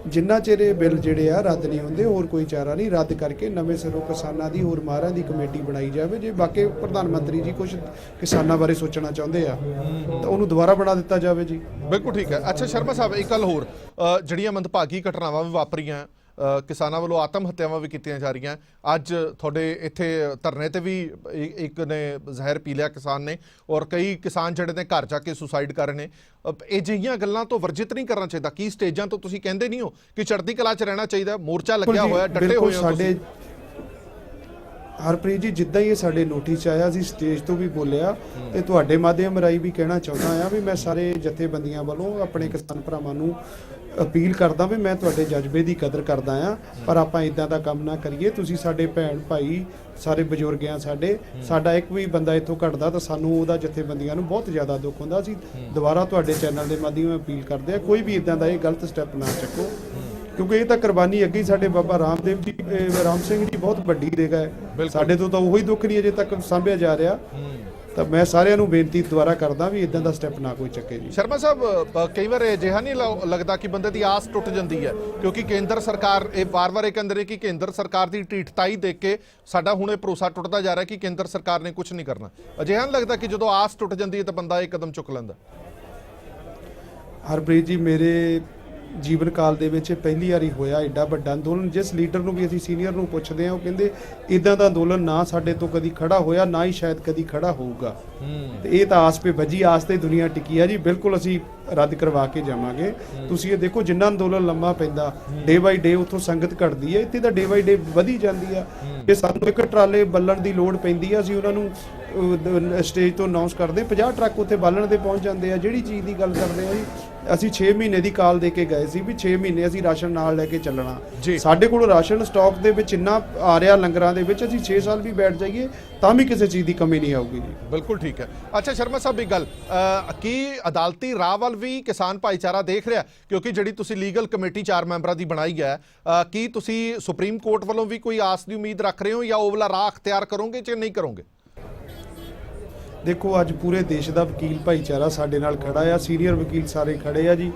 ਜਿੰਨਾ ਚਿਰ ਇਹ ਬਿੱਲ ਜਿਹੜੇ ਆ ਰੱਦ ਨਹੀਂ ਹੁੰਦੇ, ਹੋਰ ਕੋਈ ਚਾਰਾ ਨਹੀਂ, ਰੱਦ ਕਰਕੇ ਨਵੇਂ ਸਿਰੋਂ ਕਿਸਾਨਾਂ ਦੀ ਹੋਰ ਮਾਹਰਾਂ ਦੀ ਕਮੇਟੀ ਬਣਾਈ ਜਾਵੇ। ਜੇ ਬਾਕੀ ਪ੍ਰਧਾਨ ਮੰਤਰੀ ਜੀ ਕੁਝ ਕਿਸਾਨਾਂ ਬਾਰੇ ਸੋਚਣਾ ਚਾਹੁੰਦੇ ਆ ਤਾਂ ਉਹਨੂੰ ਦੁਬਾਰਾ ਬਣਾ ਦਿੱਤਾ ਜਾਵੇ ਜੀ। ਬਿਲਕੁਲ ਠੀਕ ਹੈ। ਅੱਛਾ ਸ਼ਰਮਾ ਸਾਹਿਬ, ਇੱਕ ਗੱਲ ਹੋਰ, ਜਿਹੜੀਆਂ ਮੰਦਭਾਗੀ ਘਟਨਾਵਾਂ ਵੀ ਵਾਪਰੀਆਂ, ਕਿਸਾਨਾਂ ਵੱਲੋਂ ਆਤਮ ਹੱਤਿਆਵਾਂ ਵੀ ਕੀਤੀਆਂ ਜਾ ਰਹੀਆਂ, ਅੱਜ ਤੁਹਾਡੇ ਇੱਥੇ ਧਰਨੇ ਤੇ ਵੀ ਇੱਕ ਨੇ ਜ਼ਹਿਰ ਪੀ ਲਿਆ ਕਿਸਾਨ ਨੇ, ਔਰ ਕਈ ਕਿਸਾਨ ਜਿਹੜੇ ਨੇ ਘਰ ਜਾ ਕੇ ਸੁਸਾਈਡ ਕਰ ਰਹੇ ਨੇ। ਇਹ ਜਿਹੀਆਂ ਗੱਲਾਂ ਤੋਂ ਵਰਜਿਤ ਨਹੀਂ ਕਰਨਾ ਚਾਹੀਦਾ? ਕੀ ਸਟੇਜਾਂ ਤੋਂ ਤੁਸੀਂ ਕਹਿੰਦੇ ਨਹੀਂ ਹੋ ਕਿ ਚੜ੍ਹਦੀ ਕਲਾ 'ਚ ਰਹਿਣਾ ਚਾਹੀਦਾ? ਮੋਰਚਾ ਲੱਗਿਆ ਹੋਇਆ, ਡਟੇ ਹੋਏ ਹੋ ਸਾਡੇ ਹਰਪ੍ਰੀਤ ਜੀ, ਜਿੱਦਾਂ ਹੀ ਇਹ ਸਾਡੇ ਨੋਟਿਸ ਆਇਆ ਸੀ ਸਟੇਜ ਤੋਂ ਵੀ ਬੋਲਿਆ ਤੇ ਤੁਹਾਡੇ ਮਾਧਿਅਮ ਰਾਹੀਂ ਵੀ ਕਹਿਣਾ ਚਾਹੁੰਦਾ ਆ ਵੀ ਮੈਂ ਸਾਰੇ ਜਥੇਬੰਦੀਆਂ ਵੱਲੋਂ ਆਪਣੇ ਕਿਸਾਨ ਭਰਾਵਾਂ ਨੂੰ ਅਪੀਲ ਕਰਦਾ ਵੀ ਮੈਂ ਤੁਹਾਡੇ ਜਜ਼ਬੇ ਦੀ ਕਦਰ ਕਰਦਾ ਆ, ਪਰ ਆਪਾਂ ਇਦਾਂ ਦਾ ਕੰਮ ਨਾ ਕਰੀਏ। ਤੁਸੀਂ ਸਾਡੇ ਭੈਣ ਭਾਈ ਸਾਰੇ ਬਜ਼ੁਰਗ ਆ, ਸਾਡਾ ਇੱਕ ਵੀ ਬੰਦਾ ਇੱਥੋਂ ਘਟਦਾ ਤਾਂ ਸਾਨੂੰ ਉਹਦਾ ਜਥੇਬੰਦੀਆਂ ਨੂੰ ਬਹੁਤ ਜ਼ਿਆਦਾ ਦੁੱਖ ਹੁੰਦਾ। ਅਸੀਂ ਦੁਬਾਰਾ ਤੁਹਾਡੇ ਚੈਨਲ ਦੇ ਮਾਧਿਅਮ ਅਪੀਲ ਕਰਦੇ ਆ, ਕੋਈ ਵੀ ਇਦਾਂ ਦਾ ਇਹ ਗਲਤ ਸਟੈਪ ਨਾ ਚੱਕੋ, ਕਿਉਂਕਿ ਇਹ ਤਾਂ ਕੁਰਬਾਨੀ ਅੱਗੇ ਸਾਡੇ ਬਾਬਾ ਰਾਮਦੇਵ ਜੀ ਰਾਮ ਸਿੰਘ ਜੀ ਬਹੁਤ ਵੱਡੀ ਦੇਗਾ ਹੈ, ਸਾਡੇ ਤੋਂ ਤਾਂ ਉਹੀ ਦੁੱਖ ਨਹੀਂ ਅਜੇ ਤੱਕ ਸਾਂਭਿਆ ਜਾ ਰਿਹਾ। ਤਾਂ ਮੈਂ ਸਾਰਿਆਂ ਨੂੰ ਬੇਨਤੀ ਦੁਬਾਰਾ ਕਰਦਾ ਵੀ ਇਦਾਂ ਦਾ ਸਟੈਪ ਨਾ ਕੋਈ ਚੱਕੇ ਜੀ। ਸ਼ਰਮਾ ਸਾਹਿਬ, ਕਈ ਵਾਰ ਅਜਿਹਾ ਨਹੀਂ ਲੱਗਦਾ ਕਿ ਬੰਦੇ ਦੀ ਆਸ ਟੁੱਟ ਜਾਂਦੀ ਹੈ, ਕਿਉਂਕਿ ਕੇਂਦਰ ਸਰਕਾਰ ਇਹ ਵਾਰ-ਵਾਰ ਇਹ ਕਹਿੰਦੇ ਨੇ ਕਿ ਕੇਂਦਰ ਸਰਕਾਰ ਦੀ ਢੀਠਤਾਈ ਦੇਖ ਕੇ ਸਾਡਾ ਹੁਣ ਇਹ ਭਰੋਸਾ ਟੁੱਟਦਾ ਜਾ ਰਿਹਾ ਕਿ ਕੇਂਦਰ ਸਰਕਾਰ ਨੇ ਕੁਝ ਨਹੀਂ ਕਰਨਾ। ਅਜਿਹਾ ਨਹੀਂ ਲੱਗਦਾ ਕਿ ਜਦੋਂ ਆਸ ਟੁੱਟ ਜਾਂਦੀ ਹੈ ਤਾਂ ਬੰਦਾ ਇਹ ਕਦਮ ਚੁੱਕ ਲੈਂਦਾ? ਹਰਪ੍ਰੀਤ ਜੀ, ਮੇਰੇ ਜੀਵਨ ਕਾਲ ਦੇ ਵਿੱਚ ਪਹਿਲੀ ਵਾਰੀ ਹੋਇਆ ਐਡਾ ਵੱਡਾ ਅੰਦੋਲਨ। ਜਿਸ ਲੀਡਰ ਨੂੰ ਵੀ ਅਸੀਂ ਸੀਨੀਅਰ ਨੂੰ ਪੁੱਛਦੇ ਹਾਂ, ਉਹ ਕਹਿੰਦੇ ਇਦਾਂ ਦਾ ਅੰਦੋਲਨ ਨਾ ਸਾਡੇ ਤੋਂ ਕਦੀ ਖੜਾ ਹੋਇਆ, ਨਾ ਹੀ ਸ਼ਾਇਦ ਕਦੀ ਖੜਾ ਹੋਊਗਾ। ਤੇ ਇਹ ਤਾਂ ਆਸ ਪੇ ਵੱਜੀ, ਆਸ ਤੇ ਦੁਨੀਆ ਟਿਕੀ ਆ ਜੀ। ਬਿਲਕੁਲ ਅਸੀਂ ਰੱਦ ਕਰਵਾ ਕੇ ਜਾਵਾਂਗੇ। ਤੁਸੀਂ ਇਹ ਦੇਖੋ, ਜਿੰਨਾ ਅੰਦੋਲਨ ਲੰਮਾ ਪੈਂਦਾ, ਡੇ ਬਾਈ ਡੇ ਉੱਥੋਂ ਸੰਗਤ ਘਟਦੀ ਹੈ, ਇੱਥੇ ਤਾਂ ਡੇ ਬਾਈ ਡੇ ਵਧੀ ਜਾਂਦੀ ਆ। ਜੇ ਸਾਨੂੰ ਇੱਕ ਟਰਾਲੇ ਬੱਲਣ ਦੀ ਲੋੜ ਪੈਂਦੀ ਆ, ਅਸੀਂ ਉਹਨਾਂ ਨੂੰ ਸਟੇਜ ਤੋਂ ਅਨਾਉਂਸ ਕਰਦੇ 50 ਟਰੱਕ ਉੱਥੇ ਬਾਲਣ ਦੇ ਪਹੁੰਚ ਜਾਂਦੇ ਆ। ਜਿਹੜੀ ਚੀਜ਼ ਦੀ ਗੱਲ ਕਰਦੇ ਆ ਜੀ, ਅਸੀਂ 6 ਮਹੀਨੇ ਦੀ ਕਾਲ ਦੇ ਕੇ ਗਏ ਸੀ ਵੀ 6 ਮਹੀਨੇ ਅਸੀਂ ਰਾਸ਼ਨ ਨਾਲ ਲੈ ਕੇ ਚੱਲਣਾ। ਸਾਡੇ ਕੋਲ ਰਾਸ਼ਨ ਸਟਾਕ ਦੇ ਵਿੱਚ ਇੰਨਾ ਆ ਰਿਹਾ ਲੰਗਰਾਂ ਦੇ ਵਿੱਚ, ਅਸੀਂ 6 ਸਾਲ ਵੀ ਬੈਠ ਜਾਈਏ ਤਾਂ ਵੀ ਕਿਸੇ ਚੀਜ਼ ਦੀ ਕਮੀ ਨਹੀਂ ਆਊਗੀ ਜੀ। ਬਿਲਕੁਲ ਠੀਕ ਹੈ। ਅੱਛਾ ਸ਼ਰਮਾ ਸਾਹਿਬ, ਇੱਕ ਗੱਲ, ਕੀ ਅਦਾਲਤੀ ਰਾਹ ਵੱਲ ਵੀ ਕਿਸਾਨ ਭਾਈਚਾਰਾ ਦੇਖ ਰਿਹਾ? ਕਿਉਂਕਿ ਜਿਹੜੀ ਤੁਸੀਂ ਲੀਗਲ ਕਮੇਟੀ 4 ਮੈਂਬਰਾਂ ਦੀ ਬਣਾਈ ਹੈ, ਕੀ ਤੁਸੀਂ ਸੁਪਰੀਮ ਕੋਰਟ ਵੱਲੋਂ ਵੀ ਕੋਈ ਆਸ ਦੀ ਉਮੀਦ ਰੱਖ ਰਹੇ ਹੋ ਜਾਂ ਉਹ ਵਾਲਾ ਰਾਹ ਅਖਤਿਆਰ ਕਰੋਗੇ ਜਾਂ ਨਹੀਂ ਕਰੋਗੇ? ਦੇਖੋ, ਅੱਜ ਪੂਰੇ ਦੇਸ਼ ਦਾ ਵਕੀਲ ਭਾਈਚਾਰਾ ਸਾਡੇ ਨਾਲ ਖੜਾ ਆ, ਸੀਨੀਅਰ ਵਕੀਲ ਸਾਰੇ ਖੜੇ ਆ ਜੀ।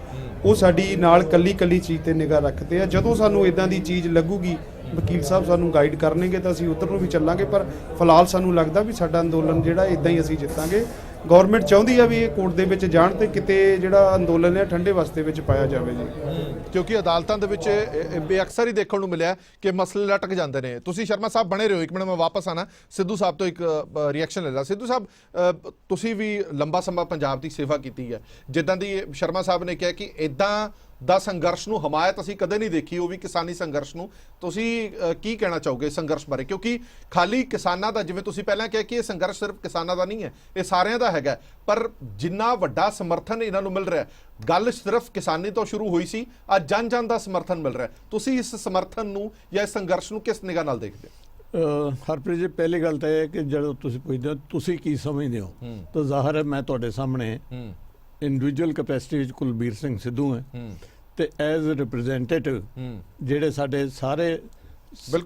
ਉਹ ਸਾਡੀ ਨਾਲ ਕੱਲੀ ਚੀਜ਼ ਤੇ ਨਿਗਾਹ ਰੱਖਦੇ ਆ। ਜਦੋਂ ਸਾਨੂੰ ਇਦਾਂ ਦੀ ਚੀਜ਼ ਲੱਗੂਗੀ, ਵਕੀਲ ਸਾਹਿਬ ਸਾਨੂੰ ਗਾਈਡ ਕਰਨਗੇ ਤਾਂ ਅਸੀਂ ਉੱਧਰ ਨੂੰ ਵੀ ਚੱਲਾਂਗੇ। ਪਰ ਫਿਲਹਾਲ ਸਾਨੂੰ ਲੱਗਦਾ ਵੀ ਸਾਡਾ ਅੰਦੋਲਨ ਜਿਹੜਾ ਇਦਾਂ ਹੀ ਅਸੀਂ ਜਿੱਤਾਂਗੇ। ਗਵਰਨਮੈਂਟ ਚਾਹੁੰਦੀ ਆ ਵੀ ਇਹ ਕੋਰਟ ਦੇ ਵਿੱਚ ਜਾਣ ਤੇ ਕਿਤੇ ਜਿਹੜਾ ਅੰਦੋਲਨ ਹੈ ਠੰਡੇ ਵਸਤੇ ਵਿੱਚ ਪਾਇਆ ਜਾਵੇ ਜੀ। ਕਿਉਂਕਿ ਅਦਾਲਤਾਂ ਦੇ ਵਿੱਚ ਬੇਅਕਸਰ ਹੀ ਦੇਖਣ ਨੂੰ ਮਿਲਿਆ ਕਿ ਮਸਲੇ ਲਟਕ ਜਾਂਦੇ ਨੇ। ਤੁਸੀਂ ਸ਼ਰਮਾ ਸਾਹਿਬ ਬਣੇ ਰਹੋ, ਇੱਕ ਮਿੰਟ ਮੈਂ ਵਾਪਸ ਆਣਾ। ਸਿੱਧੂ ਸਾਹਿਬ ਤੋਂ ਇੱਕ ਰਿਐਕਸ਼ਨ ਲੈ ਲਾ। ਸਿੱਧੂ ਸਾਹਿਬ, ਤੁਸੀਂ ਵੀ ਲੰਬਾ ਸਮਾਂ ਪੰਜਾਬ ਦੀ ਸੇਵਾ ਕੀਤੀ ਹੈ। ਜਿੱਦਾਂ ਦੀ ਸ਼ਰਮਾ ਸਾਹਿਬ ਨੇ ਕਿਹਾ ਕਿ ਇਦਾਂ ਦਾ ਸੰਘਰਸ਼ ਨੂੰ ਹਮਾਇਤ ਅਸੀਂ ਕਦੇ ਨਹੀਂ ਦੇਖੀ, ਉਹ ਵੀ ਕਿਸਾਨੀ ਸੰਘਰਸ਼ ਨੂੰ। ਤੁਸੀਂ ਕੀ ਕਹਿਣਾ ਚਾਹੋਗੇ ਸੰਘਰਸ਼ ਬਾਰੇ? ਕਿਉਂਕਿ ਖਾਲੀ ਕਿਸਾਨਾਂ ਦਾ, ਜਿਵੇਂ ਤੁਸੀਂ ਪਹਿਲਾਂ ਕਿਹਾ ਕਿ ਇਹ ਸੰਘਰਸ਼ ਸਿਰਫ ਕਿਸਾਨਾਂ ਦਾ ਨਹੀਂ ਹੈ, ਇਹ ਸਾਰਿਆਂ ਦਾ ਹੈਗਾ, ਪਰ ਜਿੰਨਾ ਵੱਡਾ ਸਮਰਥਨ ਇਹਨਾਂ ਨੂੰ ਮਿਲ ਰਿਹਾ, ਗੱਲ ਸਿਰਫ ਕਿਸਾਨੀ ਤੋਂ ਸ਼ੁਰੂ ਹੋਈ ਸੀ, ਅੱਜ ਜਨ ਦਾ ਸਮਰਥਨ ਮਿਲ ਰਿਹਾ। ਤੁਸੀਂ ਇਸ ਸਮਰਥਨ ਨੂੰ ਜਾਂ ਇਸ ਸੰਘਰਸ਼ ਨੂੰ ਕਿਸ ਨਿਗਾਹ ਨਾਲ ਦੇਖਦੇ ਹੋ? ਹਰਪ੍ਰੀਤ ਜੀ, ਪਹਿਲੀ ਗੱਲ ਤਾਂ ਇਹ ਹੈ ਕਿ ਜਦੋਂ ਤੁਸੀਂ ਪੁੱਛਦੇ ਹੋ ਤੁਸੀਂ ਕੀ ਸਮਝਦੇ ਹੋ, ਤਾਂ ਜ਼ਾਹਰ ਹੈ ਮੈਂ ਤੁਹਾਡੇ ਸਾਹਮਣੇ ਇੰਡੀਵਿਜੂਅਲ ਕੈਪੈਸਿਟੀ ਵਿੱਚ ਕੁਲਬੀਰ ਸਿੰਘ ਸਿੱਧੂ ਹੈ ਤੇ ਐਜ਼ ਰਿਪਰੈਜ਼ੈਂਟੇਟਿਵ ਜਿਹੜੇ ਸਾਡੇ ਸਾਰੇ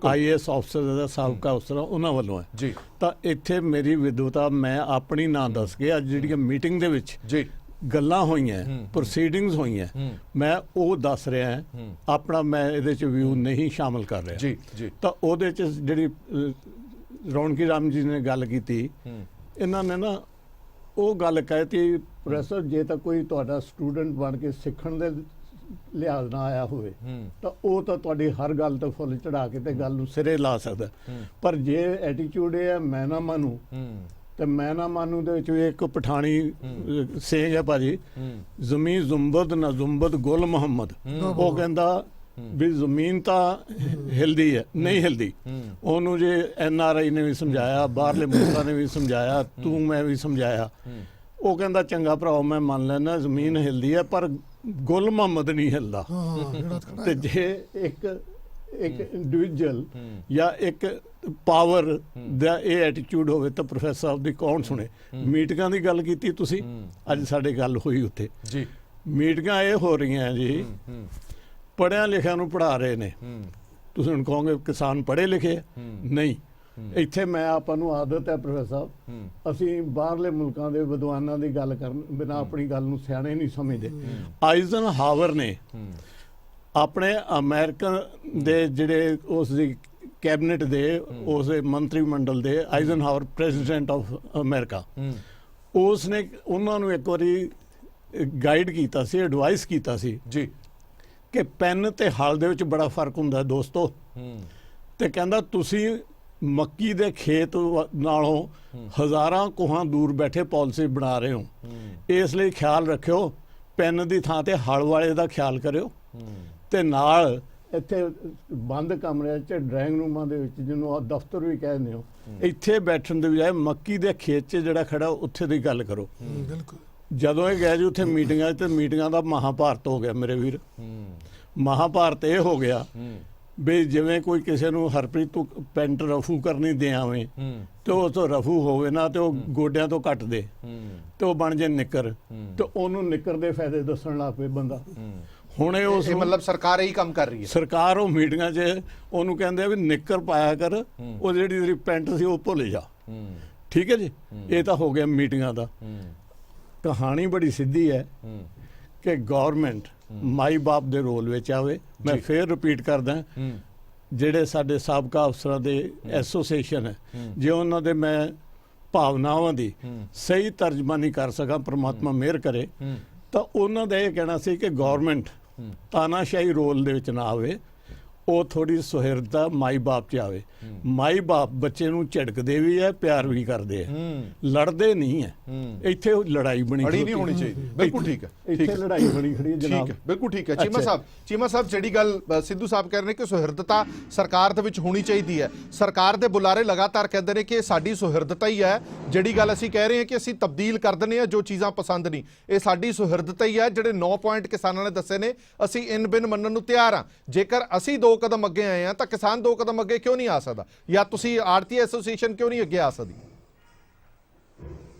IAS ਅਫਸਰ ਦਾ ਸਾਬਕਾ ਅਫਸਰ ਉਹਨਾਂ ਵੱਲੋਂ ਹੈ ਜੀ। ਤਾਂ ਇੱਥੇ ਮੇਰੀ ਵਿਦਵਤਾ ਮੈਂ ਆਪਣੀ ਨਾਂ ਦੱਸ ਕੇ ਅੱਜ ਜਿਹੜੀਆਂ ਮੀਟਿੰਗ ਦੇ ਵਿੱਚ ਜੀ ਗੱਲਾਂ ਹੋਈਆਂ, ਪ੍ਰੋਸੀਡਿੰਗਸ ਹੋਈਆਂ, ਮੈਂ ਉਹ ਦੱਸ ਰਿਹਾ ਹਾਂ। ਆਪਣਾ ਮੈਂ ਇਹਦੇ 'ਚ ਵਿਊ ਨਹੀਂ ਸ਼ਾਮਲ ਕਰ ਰਿਹਾ ਜੀ ਜੀ। ਤਾਂ ਉਹਦੇ 'ਚ ਜਿਹੜੀ ਰੌਣਕੀ ਰਾਮ ਜੀ ਨੇ ਗੱਲ ਕੀਤੀ, ਇਹਨਾਂ ਨੇ ਨਾ ਉਹ ਗੱਲ ਕਹਿਤੀ, ਪ੍ਰੋਫੈਸਰ ਜੇ ਤਾਂ ਕੋਈ ਤੁਹਾਡਾ ਸਟੂਡੈਂਟ ਬਣ ਕੇ ਸਿੱਖਣ ਦੇ ਲਿਹਾਜ਼ ਨਾਲ ਆਇਆ ਹੋਵੇ ਤਾਂ ਉਹ ਤਾਂ ਤੁਹਾਡੀ ਹਰ ਗੱਲ ਤੋਂ ਫੁੱਲ ਚੜਾ ਕੇ ਤੇ ਗੱਲ ਨੂੰ ਸਿਰੇ ਲਾ ਸਕਦਾ, ਪਰ ਜੇ ਐਟੀਟਿਊਡ ਇਹ ਹੈ ਮੈਂ ਨਾ ਮੰਨੂ, ਤੇ ਮੈਂ ਨਾ ਮੰਨੂ ਦੇ ਵਿੱਚ ਇੱਕ ਪਠਾਣੀ ਸੇਂਗ ਹੈ ਭਾਜੀ, ਜ਼ਮੀਨ ਜ਼ੁੰਬਦ ਨਾ ਜ਼ੁੰਬਦ ਗੁਲ ਮੁਹੰਮਦ। ਉਹ ਕਹਿੰਦਾ ਵੀ ਜ਼ਮੀਨ ਤਾਂ ਹਿਲਦੀ ਹੈ, ਨਹੀਂ ਹਿਲਦੀ। ਉਹਨੂੰ ਜੇ NRI ਨੇ ਵੀ ਸਮਝਾਇਆ, ਬਾਹਰਲੇ ਮੁਲਕਾਂ ਨੇ ਵੀ ਸਮਝਾਇਆ, ਤੂੰ ਮੈਂ ਵੀ ਸਮਝਾਇਆ, ਉਹ ਕਹਿੰਦਾ ਚੰਗਾ ਭਰਾ ਮੈਂ ਮੰਨ ਲੈਣਾ ਜ਼ਮੀਨ ਹਿਲਦੀ ਹੈ ਪਰ ਗੁਲ ਮੁਹੰਮਦ ਨਹੀਂ ਹਿਲਦਾ। ਤੇ ਜੇ ਇੱਕ ਇੱਕ ਇੰਡੀਵਿਜੂਅਲ ਜਾਂ ਇੱਕ ਪਾਵਰ ਦਾ ਇਹ ਐਟੀਟਿਊਡ ਹੋਵੇ ਤਾਂ ਪ੍ਰੋਫੈਸਰ ਸਾਹਿਬ ਦੀ ਕੌਣ ਸੁਣੇ। ਮੀਟਿੰਗਾਂ ਦੀ ਗੱਲ ਕੀਤੀ ਤੁਸੀਂ, ਅੱਜ ਸਾਡੇ ਗੱਲ ਹੋਈ ਉੱਥੇ ਜੀ। ਮੀਟਿੰਗਾਂ ਇਹ ਹੋ ਰਹੀਆਂ ਜੀ, ਪੜ੍ਹਿਆਂ ਲਿਖਿਆਂ ਨੂੰ ਪੜ੍ਹਾ ਰਹੇ ਨੇ। ਤੁਸੀਂ ਹੁਣ ਕਹੋਗੇ ਕਿਸਾਨ ਪੜ੍ਹੇ ਲਿਖੇ ਨਹੀਂ। ਇੱਥੇ ਮੈਂ ਆਪਾਂ ਨੂੰ ਆਦਤ ਹੈ ਪ੍ਰੋਫੈਸਰ ਸਾਹਿਬ, ਅਸੀਂ ਬਾਹਰਲੇ ਮੁਲਕਾਂ ਦੇ ਵਿਦਵਾਨਾਂ ਦੀ ਗੱਲ ਕਰਨ ਬਿਨਾਂ ਆਪਣੀ ਗੱਲ ਨੂੰ ਸਿਆਣੇ ਨਹੀਂ ਸਮਝਦੇ। ਆਈਜ਼ਨਹਾਵਰ ਨੇ ਆਪਣੇ ਅਮਰੀਕਨ ਦੇ ਜਿਹੜੇ ਉਸ ਦੀ ਕੈਬਨਿਟ ਦੇ ਉਸ ਦੇ ਮੰਤਰੀ ਮੰਡਲ ਦੇ, ਆਈਜ਼ਨਹਾਵਰ ਪ੍ਰੈਜ਼ੀਡੈਂਟ ਆਫ ਅਮਰੀਕਾ, ਉਸ ਨੇ ਉਹਨਾਂ ਨੂੰ ਇੱਕ ਵਾਰੀ ਗਾਈਡ ਕੀਤਾ ਸੀ, ਐਡਵਾਈਸ ਕੀਤਾ ਸੀ ਜੀ ਕਿ ਪੈਨ ਤੇ ਹਲ ਦੇ ਵਿੱਚ ਬੜਾ ਫਰਕ ਹੁੰਦਾ ਦੋਸਤੋ। ਤੇ ਕਹਿੰਦਾ ਤੁਸੀਂ ਮੱਕੀ ਦੇ ਖੇਤ ਨਾਲੋਂ ਹਜ਼ਾਰਾਂ ਕੋਹਾਂ ਦੂਰ ਬੈਠੇ ਪਾਲਿਸੀ ਬਣਾ ਰਹੇ ਹੋ, ਇਸ ਲਈ ਖਿਆਲ ਰੱਖਿਓ ਪੈਨ ਦੀ ਥਾਂ ਤੇ ਹਲ ਵਾਲੇ ਦਾ ਖਿਆਲ ਕਰਿਓ। ਤੇ ਨਾਲ ਇੱਥੇ ਬੰਦ ਕਮਰਿਆਂ 'ਚ ਡਰਾਇੰਗ ਰੂਮਾਂ ਦੇ ਵਿੱਚ, ਜਿਹਨੂੰ ਆ ਦਫ਼ਤਰ ਵੀ ਕਹਿੰਦੇ ਹੋ, ਇੱਥੇ ਬੈਠਣ ਦੇ ਬਜਾਏ ਮੱਕੀ ਦੇ ਖੇਤ 'ਚ ਜਿਹੜਾ ਖੜਾ ਉੱਥੇ ਦੀ ਗੱਲ ਕਰੋ। ਬਿਲਕੁਲ। ਜਦੋਂ ਇਹ ਗਏ ਜੀ ਉੱਥੇ ਮੀਟਿੰਗਾਂ 'ਚ, ਤੇ ਮੀਟਿੰਗਾਂ ਦਾ ਮਹਾਭਾਰਤ ਹੋ ਗਿਆ ਮੇਰੇ ਵੀਰ। ਮਹਾਭਾਰਤ ਇਹ ਹੋ ਗਿਆ ਵੀ ਜਿਵੇਂ ਕੋਈ ਕਿਸੇ ਨੂੰ ਹਰਪ੍ਰੀਤ ਤੂੰ ਪੈਂਟ ਰਫੂ ਕਰਨੀ ਦੇ ਆਵੇਂ ਤੇ ਉਹ ਤੋਂ ਰਫੂ ਹੋਵੇ ਨਾ ਤੇ ਉਹ ਗੋਡਿਆਂ ਤੋਂ ਕੱਟ ਦੇ ਤੇ ਉਹ ਬਣ ਜੇ ਨਿੱਕਰ, ਤੇ ਉਹਨੂੰ ਨਿੱਕਰ ਦੇ ਫਾਇਦੇ ਦੱਸਣ ਲੱਗ ਪਏ ਬੰਦਾ। ਹੁਣ ਇਹ ਉਸ ਮਤਲਬ ਸਰਕਾਰ ਇਹੀ ਕੰਮ ਕਰ ਰਹੀ ਹੈ। ਸਰਕਾਰ ਉਹ ਮੀਟਿੰਗਾਂ 'ਚ ਉਹਨੂੰ ਕਹਿੰਦੇ ਆ ਵੀ ਨਿੱਕਰ ਪਾਇਆ ਕਰ, ਉਹ ਜਿਹੜੀ ਤੇਰੀ ਪੈਂਟ ਸੀ ਉਹ ਭੁੱਲ ਜਾ। ਠੀਕ ਹੈ ਜੀ। ਇਹ ਤਾਂ ਹੋ ਗਿਆ ਮੀਟਿੰਗਾਂ ਦਾ। ਕਹਾਣੀ ਬੜੀ ਸਿੱਧੀ ਹੈ ਕਿ ਗਵਰਨਮੈਂਟ ਮਾਈ ਬਾਪ ਦੇ ਰੋਲ ਵਿੱਚ ਆਵੇ। ਮੈਂ ਫੇਰ ਰਿਪੀਟ ਕਰਦਾ, ਜਿਹੜੇ ਸਾਡੇ ਸਾਬਕਾ ਅਫਸਰਾਂ ਦੇ ਐਸੋਸੀਏਸ਼ਨ ਹੈ, ਜੇ ਉਹਨਾਂ ਦੇ ਮੈਂ ਭਾਵਨਾਵਾਂ ਦੀ ਸਹੀ ਤਰਜਮਾਨੀ ਕਰ ਸਕਾਂ, ਪ੍ਰਮਾਤਮਾ ਮਿਹਰ ਕਰੇ, ਤਾਂ ਉਹਨਾਂ ਦਾ ਇਹ ਕਹਿਣਾ ਸੀ ਕਿ ਗਵਰਨਮੈਂਟ ਤਾਨਾਸ਼ਾਹੀ ਰੋਲ ਦੇ ਵਿੱਚ ਨਾ ਆਵੇ, ਉਹ ਥੋੜੀ ਸੁਹਿਰਦਤਾ ਮਾਈ ਬਾਪ 'ਚ ਆਵੇ। ਮਾਈ ਬਾਪ ਬੱਚੇ ਨੂੰ ਝਿੜਕਦੇ ਵੀ ਹੈ, ਪਿਆਰ ਵੀ ਕਰਦੇ ਹੈ, ਲੜਦੇ ਨਹੀਂ ਹੈ। ਇੱਥੇ ਲੜਾਈ ਬਣੀ ਨਹੀਂ ਹੋਣੀ ਚਾਹੀਦੀ। ਬਿਲਕੁਲ ਠੀਕ ਹੈ। ਇੱਥੇ ਲੜਾਈ ਬਣੀ ਖੜੀ ਹੈ ਜਨਾਬ। ਬਿਲਕੁਲ ਠੀਕ ਹੈ। ਚੀਮਾ ਸਾਹਿਬ ਜਿਹੜੀ ਗੱਲ ਸਿੱਧੂ ਸਾਹਿਬ ਕਹਿ ਰਹੇ ਨੇ ਕਿ ਸੁਹਿਰਦਤਾ ਸਰਕਾਰ ਦੇ ਵਿੱਚ ਹੋਣੀ ਚਾਹੀਦੀ ਹੈ, ਸਰਕਾਰ ਦੇ ਬੁਲਾਰੇ ਲਗਾਤਾਰ ਕਹਿੰਦੇ ਨੇ ਕਿ ਸਾਡੀ ਸੁਹਿਰਦਤਾ ਹੀ ਹੈ। ਜਿਹੜੀ ਗੱਲ ਅਸੀਂ ਕਹਿ ਰਹੇ ਹਾਂ ਕਿ ਅਸੀਂ ਤਬਦੀਲ ਕਰ ਦਿੰਦੇ ਹਾਂ ਜੋ ਚੀਜ਼ਾਂ ਪਸੰਦ ਨਹੀਂ, ਇਹ ਸਾਡੀ ਸੁਹਿਰਦਤਾ ਹੀ ਹੈ। ਜਿਹੜੇ 9 ਪੁਆਇੰਟ ਕਿਸਾਨਾਂ ਨੇ ਦੱਸੇ ਨੇ, ਅਸੀਂ ਇਨ ਬਿਨ ਮੰਨਣ ਨੂੰ ਤਿਆਰ ਹਾਂ। ਜੇਕਰ ਅਸੀਂ 2 ਕਦਮ ਅੱਗੇ ਆਏ ਆ ਤਾਂ ਕਿਸਾਨ 2 ਕਦਮ ਅੱਗੇ ਕਿਉਂ ਨਹੀਂ ਆ ਸਕਦਾ, ਜਾਂ ਤੁਸੀਂ ਆੜਤੀ ਐਸੋਸੀਏਸ਼ਨ ਕਿਉਂ ਨਹੀਂ ਅੱਗੇ ਆ ਸਕਦੀ?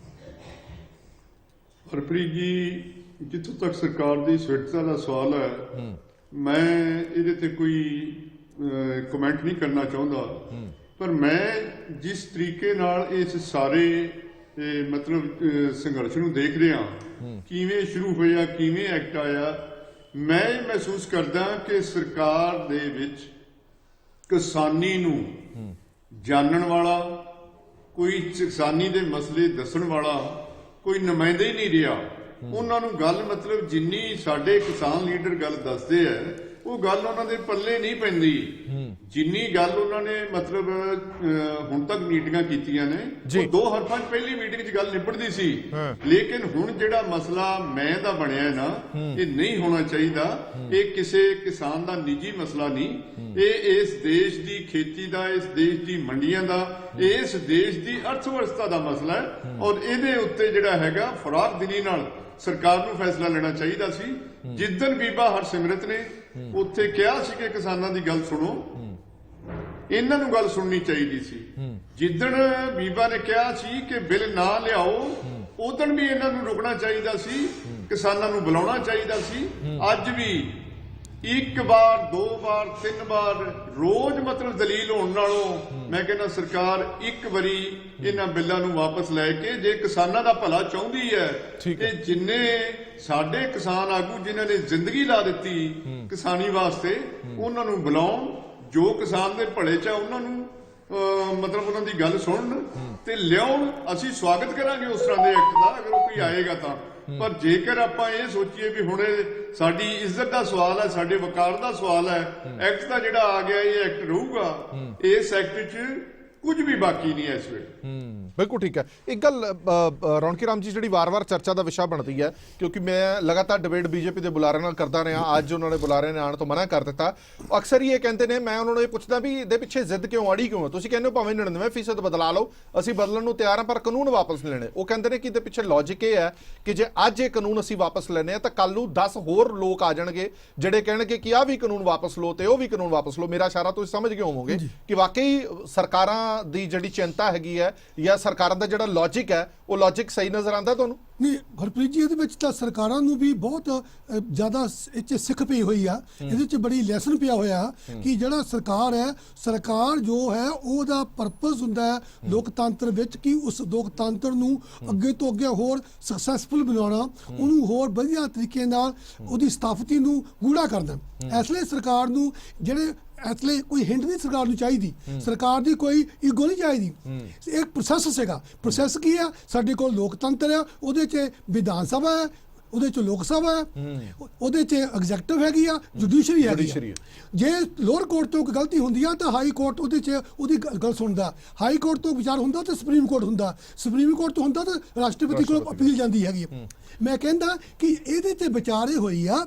ਹਰਪ੍ਰੀਤ ਜੀ, ਜਿੱਥੋਂ ਤੱਕ ਸਰਕਾਰ ਦੀ ਸੁਹਿਰਦਤਾ ਦਾ ਸਵਾਲ ਹੈ, ਮੈਂ ਇਹਦੇ ਤੇ ਕੋਈ ਕਮੈਂਟ ਨਹੀਂ ਕਰਨਾ ਚਾਹੁੰਦਾ, ਪਰ ਮੈਂ ਜਿਸ ਤਰੀਕੇ ਨਾਲ ਇਸ ਸਾਰੇ ਮਤਲਬ ਸੰਘਰਸ਼ ਨੂੰ ਦੇਖ ਰਿਹਾ, ਕਿਵੇਂ ਸ਼ੁਰੂ ਹੋਇਆ, ਕਿਵੇਂ ਐਕਟ ਆਇਆ, ਮੈਂ ਇਹ ਮਹਿਸੂਸ ਕਰਦਾ ਕਿ ਸਰਕਾਰ ਦੇ ਵਿੱਚ ਕਿਸਾਨੀ ਨੂੰ ਜਾਣਨ ਵਾਲਾ, ਕੋਈ ਕਿਸਾਨੀ ਦੇ ਮਸਲੇ ਦੱਸਣ ਵਾਲਾ ਕੋਈ ਨੁਮਾਇੰਦਾ ਹੀ ਨਹੀਂ ਰਿਹਾ। ਉਹਨਾਂ ਨੂੰ ਗੱਲ ਮਤਲਬ ਜਿੰਨੀ ਸਾਡੇ ਕਿਸਾਨ ਲੀਡਰ ਗੱਲ ਦੱਸਦੇ ਆ, ਉਹ ਗੱਲ ਉਹਨਾਂ ਦੇ ਪੱਲੇ ਨਹੀਂ ਪੈਂਦੀ। ਜਿੰਨੀ ਗੱਲ ਉਹਨਾਂ ਨੇ ਮਤਲਬ ਹੁਣ ਤੱਕ ਮੀਟਿੰਗਾਂ ਕੀਤੀਆਂ ਨੇ, ਉਹ 2 ਹਫ਼ਤਿਆਂ ਪਹਿਲੀ ਮੀਟਿੰਗ 'ਚ ਗੱਲ ਨਿਬੜਦੀ ਸੀ। ਲੇਕਿਨ ਹੁਣ ਜਿਹੜਾ ਮਸਲਾ ਮੈਂ ਦਾ ਬਣਿਆ ਨਾ, ਇਹ ਨਹੀਂ ਹੋਣਾ ਚਾਹੀਦਾ। ਇਹ ਕਿਸੇ ਕਿਸਾਨ ਦਾ ਨਿੱਜੀ ਮਸਲਾ ਨਹੀਂ, ਇਹ ਇਸ ਦੇਸ਼ ਦੀ ਖੇਤੀ ਦਾ, ਇਸ ਦੇਸ਼ ਦੀ ਮੰਡੀਆਂ ਦਾ, ਇਸ ਦੇਸ਼ ਦੀ ਅਰਥ ਵਿਵਸਥਾ ਦਾ ਮਸਲਾ ਹੈ। ਔਰ ਇਹਦੇ ਉੱਤੇ ਜਿਹੜਾ ਹੈਗਾ ਫਰਾਖ ਦਿਲੀ ਨਾਲ ਸਰਕਾਰ ਨੂੰ ਫੈਸਲਾ ਲੈਣਾ ਚਾਹੀਦਾ ਸੀ। ਜਿੱਦਣ ਬੀਬਾ ਹਰਸਿਮਰਤ ਨੇ ਉੱਥੇ ਕਿਹਾ ਸੀ ਕਿ ਕਿਸਾਨਾਂ ਦੀ ਗੱਲ ਸੁਣੋ, ਇਹਨਾਂ ਨੂੰ ਗੱਲ ਸੁਣਨੀ ਚਾਹੀਦੀ ਸੀ। ਜਿੱਦਣ ਬੀਬਾ ਨੇ ਕਿਹਾ ਸੀ ਕਿ ਬਿੱਲ ਨਾ ਲਿਆਓ, ਉਦਣ ਵੀ ਇਹਨਾਂ ਨੂੰ ਰੁਕਣਾ ਚਾਹੀਦਾ ਸੀ, ਕਿਸਾਨਾਂ ਨੂੰ ਬੁਲਾਉਣਾ ਚਾਹੀਦਾ ਸੀ। ਅੱਜ ਵੀ 1 ਵਾਰ 2 ਵਾਰ 3 ਵਾਰ ਰੋਜ਼ ਮਤਲਬ ਦਲੀਲ ਹੋਣ ਨਾਲੋਂ ਮੈਂ ਕਹਿੰਦਾ ਸਰਕਾਰ ਇੱਕ ਵਾਰੀ ਇਹਨਾਂ ਬਿੱਲਾਂ ਨੂੰ ਵਾਪਸ ਲੈ ਕੇ, ਜੇ ਕਿਸਾਨਾਂ ਦਾ ਭਲਾ ਚਾਹੁੰਦੀ ਹੈ ਤੇ ਜਿੰਨੇ ਸਾਡੇ ਕਿਸਾਨ ਆਗੂ ਜਿਨ੍ਹਾਂ ਨੇ ਜ਼ਿੰਦਗੀ ਲਾ ਦਿੱਤੀ ਕਿਸਾਨੀ ਵਾਸਤੇ, ਉਹਨਾਂ ਨੂੰ ਬੁਲਾਉਣ, ਜੋ ਕਿਸਾਨ ਦੇ ਭਲੇ ਚ ਉਹਨਾਂ ਨੂੰ ਮਤਲਬ ਉਹਨਾਂ ਦੀ ਗੱਲ ਸੁਣਨ ਤੇ ਲਿਆਉਣ। ਅਸੀਂ ਸਵਾਗਤ ਕਰਾਂਗੇ ਉਸ ਤਰ੍ਹਾਂ ਦੇ ਐਕਟ ਦਾ, ਅਗਰ ਉਹ ਕੋਈ ਆਏਗਾ ਤਾਂ। ਪਰ ਜੇਕਰ ਆਪਾਂ ਇਹ ਸੋਚੀਏ ਵੀ ਹੁਣ ਸਾਡੀ ਇੱਜ਼ਤ ਦਾ ਸਵਾਲ ਹੈ, ਸਾਡੇ ਵਕਾਰ ਦਾ ਸਵਾਲ ਹੈ, ਐਕਟ ਦਾ ਜਿਹੜਾ ਆ ਗਿਆ ਇਹ ਐਕਟ ਰਹੂਗਾ, ਇਸ ਐਕਟ 'ਚ ਕੁਝ ਵੀ ਬਾਕੀ ਨਹੀਂ ਹੈ ਇਸ ਵੇਲੇ। ਬਿਲਕੁਲ ਠੀਕ ਹੈ। ਇੱਕ ਗੱਲ ਰੌਣਕੀ ਰਾਮ ਜੀ, ਜਿਹੜੀ ਵਾਰ-ਵਾਰ ਚਰਚਾ ਦਾ ਵਿਸ਼ਾ ਬਣਦੀ ਹੈ, ਕਿਉਂਕਿ ਮੈਂ ਲਗਾਤਾਰ ਡਿਬੇਟ ਬੀਜੇਪੀ ਦੇ ਬੁਲਾਰਿਆਂ ਨਾਲ ਕਰਦਾ ਰਿਹਾ, ਅੱਜ ਉਹਨਾਂ ਨੇ ਬੁਲਾਰਿਆਂ ਨੇ ਆਉਣ ਤੋਂ ਮਨਾ ਕਰ ਦਿੱਤਾ। ਅਕਸਰ ਹੀ ਇਹ ਕਹਿੰਦੇ ਨੇ, ਮੈਂ ਉਹਨਾਂ ਨੂੰ ਇਹ ਪੁੱਛਦਾ ਵੀ ਇਹਦੇ ਪਿੱਛੇ ਜ਼ਿੱਦ ਕਿਉਂ, ਅੜੀ ਕਿਉਂ? ਤੁਸੀਂ ਕਹਿੰਦੇ ਹੋ ਭਾਵੇਂ 99% ਬਦਲਾ ਲਓ, ਅਸੀਂ ਬਦਲਣ ਨੂੰ ਤਿਆਰ ਹਾਂ, ਪਰ ਕਾਨੂੰਨ ਵਾਪਸ ਨਹੀਂ ਲੈਣੇ। ਉਹ ਕਹਿੰਦੇ ਨੇ ਕਿ ਇਹਦੇ ਪਿੱਛੇ ਲੌਜਿਕ ਇਹ ਹੈ ਕਿ ਜੇ ਅੱਜ ਇਹ ਕਾਨੂੰਨ ਅਸੀਂ ਵਾਪਸ ਲੈਣੇ ਆ ਤਾਂ ਕੱਲ ਨੂੰ 10 ਹੋਰ ਲੋਕ ਆ ਜਾਣਗੇ ਜਿਹੜੇ ਕਹਿਣਗੇ ਕਿ ਆਹ ਵੀ ਕਾਨੂੰਨ ਵਾਪਸ ਲਓ ਤੇ ਉਹ ਵੀ ਕਾਨੂੰਨ ਵਾਪਸ ਲਓ। ਮੇਰਾ ਇਸ਼ਾਰਾ ਤੁਸੀਂ ਸਮਝ ਗਏ ਹੋਵੋਗੇ ਕਿ ਵਾਕਈ ਸਰਕਾਰਾਂ ਦੀ ਜਿਹੜੀ ਚਿੰਤਾ ਹੈਗੀ ਹੈ ਜਾਂ ਸਰਕਾਰਾਂ ਦਾ ਜਿਹੜਾ ਲੌਜਿਕ ਹੈ, ਉਹ ਲੌਜਿਕ ਸਹੀ ਨਜ਼ਰ ਆਉਂਦਾ ਤੁਹਾਨੂੰ? ਨਹੀਂ ਹਰਪ੍ਰੀਤ ਜੀ, ਇਹਦੇ ਵਿੱਚ ਤਾਂ ਸਰਕਾਰਾਂ ਨੂੰ ਵੀ ਬਹੁਤ ਜ਼ਿਆਦਾ ਇਹ 'ਚ ਸਿੱਖ ਪਈ ਹੋਈ ਆ, ਇਹਦੇ 'ਚ ਬੜੀ ਲੈਸਨ ਪਿਆ ਹੋਇਆ ਕਿ ਜਿਹੜਾ ਸਰਕਾਰ ਹੈ, ਸਰਕਾਰ ਜੋ ਹੈ ਉਹਦਾ ਪਰਪਸ ਹੁੰਦਾ ਹੈ ਲੋਕਤੰਤਰ ਵਿੱਚ ਕਿ ਉਸ ਲੋਕਤੰਤਰ ਨੂੰ ਅੱਗੇ ਤੋਂ ਅੱਗੇ ਹੋਰ ਸਕਸੈਸਫੁਲ ਬਣਾਉਣਾ, ਉਹਨੂੰ ਹੋਰ ਵਧੀਆ ਤਰੀਕੇ ਨਾਲ ਉਹਦੀ ਸਥਾਪਤੀ ਨੂੰ ਗੂੜਾ ਕਰਨਾ। ਇਸ ਲਈ ਸਰਕਾਰ ਨੂੰ ਇਸ ਲਈ ਕੋਈ ਹਿੰਟ ਨਹੀਂ ਸਰਕਾਰ ਨੂੰ ਚਾਹੀਦੀ, ਸਰਕਾਰ ਦੀ ਕੋਈ ਈਗੋ ਨਹੀਂ ਚਾਹੀਦੀ। ਇੱਕ ਪ੍ਰੋਸੈਸ ਸੀਗਾ, ਪ੍ਰੋਸੈਸ ਕੀ ਹੈ? ਸਾਡੇ ਕੋਲ ਲੋਕਤੰਤਰ ਹੈ, ਉਹਦੇ 'ਚ ਵਿਧਾਨ ਸਭਾ ਹੈ, ਉਹਦੇ 'ਚ ਲੋਕ ਸਭਾ ਹੈ, ਉਹਦੇ 'ਚ ਐਗਜ਼ੈਕਟਿਵ ਹੈਗੀ ਆ, ਜੁਡੀਸ਼ਰੀ ਹੈਗੀ ਆ। ਜੇ ਲੋਅਰ ਕੋਰਟ ਤੋਂ ਕੋਈ ਗਲਤੀ ਹੁੰਦੀ ਆ ਤਾਂ ਹਾਈ ਕੋਰਟ ਉਹਦੇ 'ਚ ਉਹਦੀ ਗੱਲ ਸੁਣਦਾ, ਹਾਈ ਕੋਰਟ ਤੋਂ ਵਿਚਾਰ ਹੁੰਦਾ ਤਾਂ ਸੁਪਰੀਮ ਕੋਰਟ ਹੁੰਦਾ, ਸੁਪਰੀਮ ਕੋਰਟ ਤੋਂ ਹੁੰਦਾ ਤਾਂ ਰਾਸ਼ਟਰਪਤੀ ਕੋਲ ਅਪੀਲ ਜਾਂਦੀ ਹੈਗੀ। ਮੈਂ ਕਹਿੰਦਾ ਕਿ ਇਹਦੇ 'ਤੇ ਵਿਚਾਰੇ ਹੋਈ ਆ,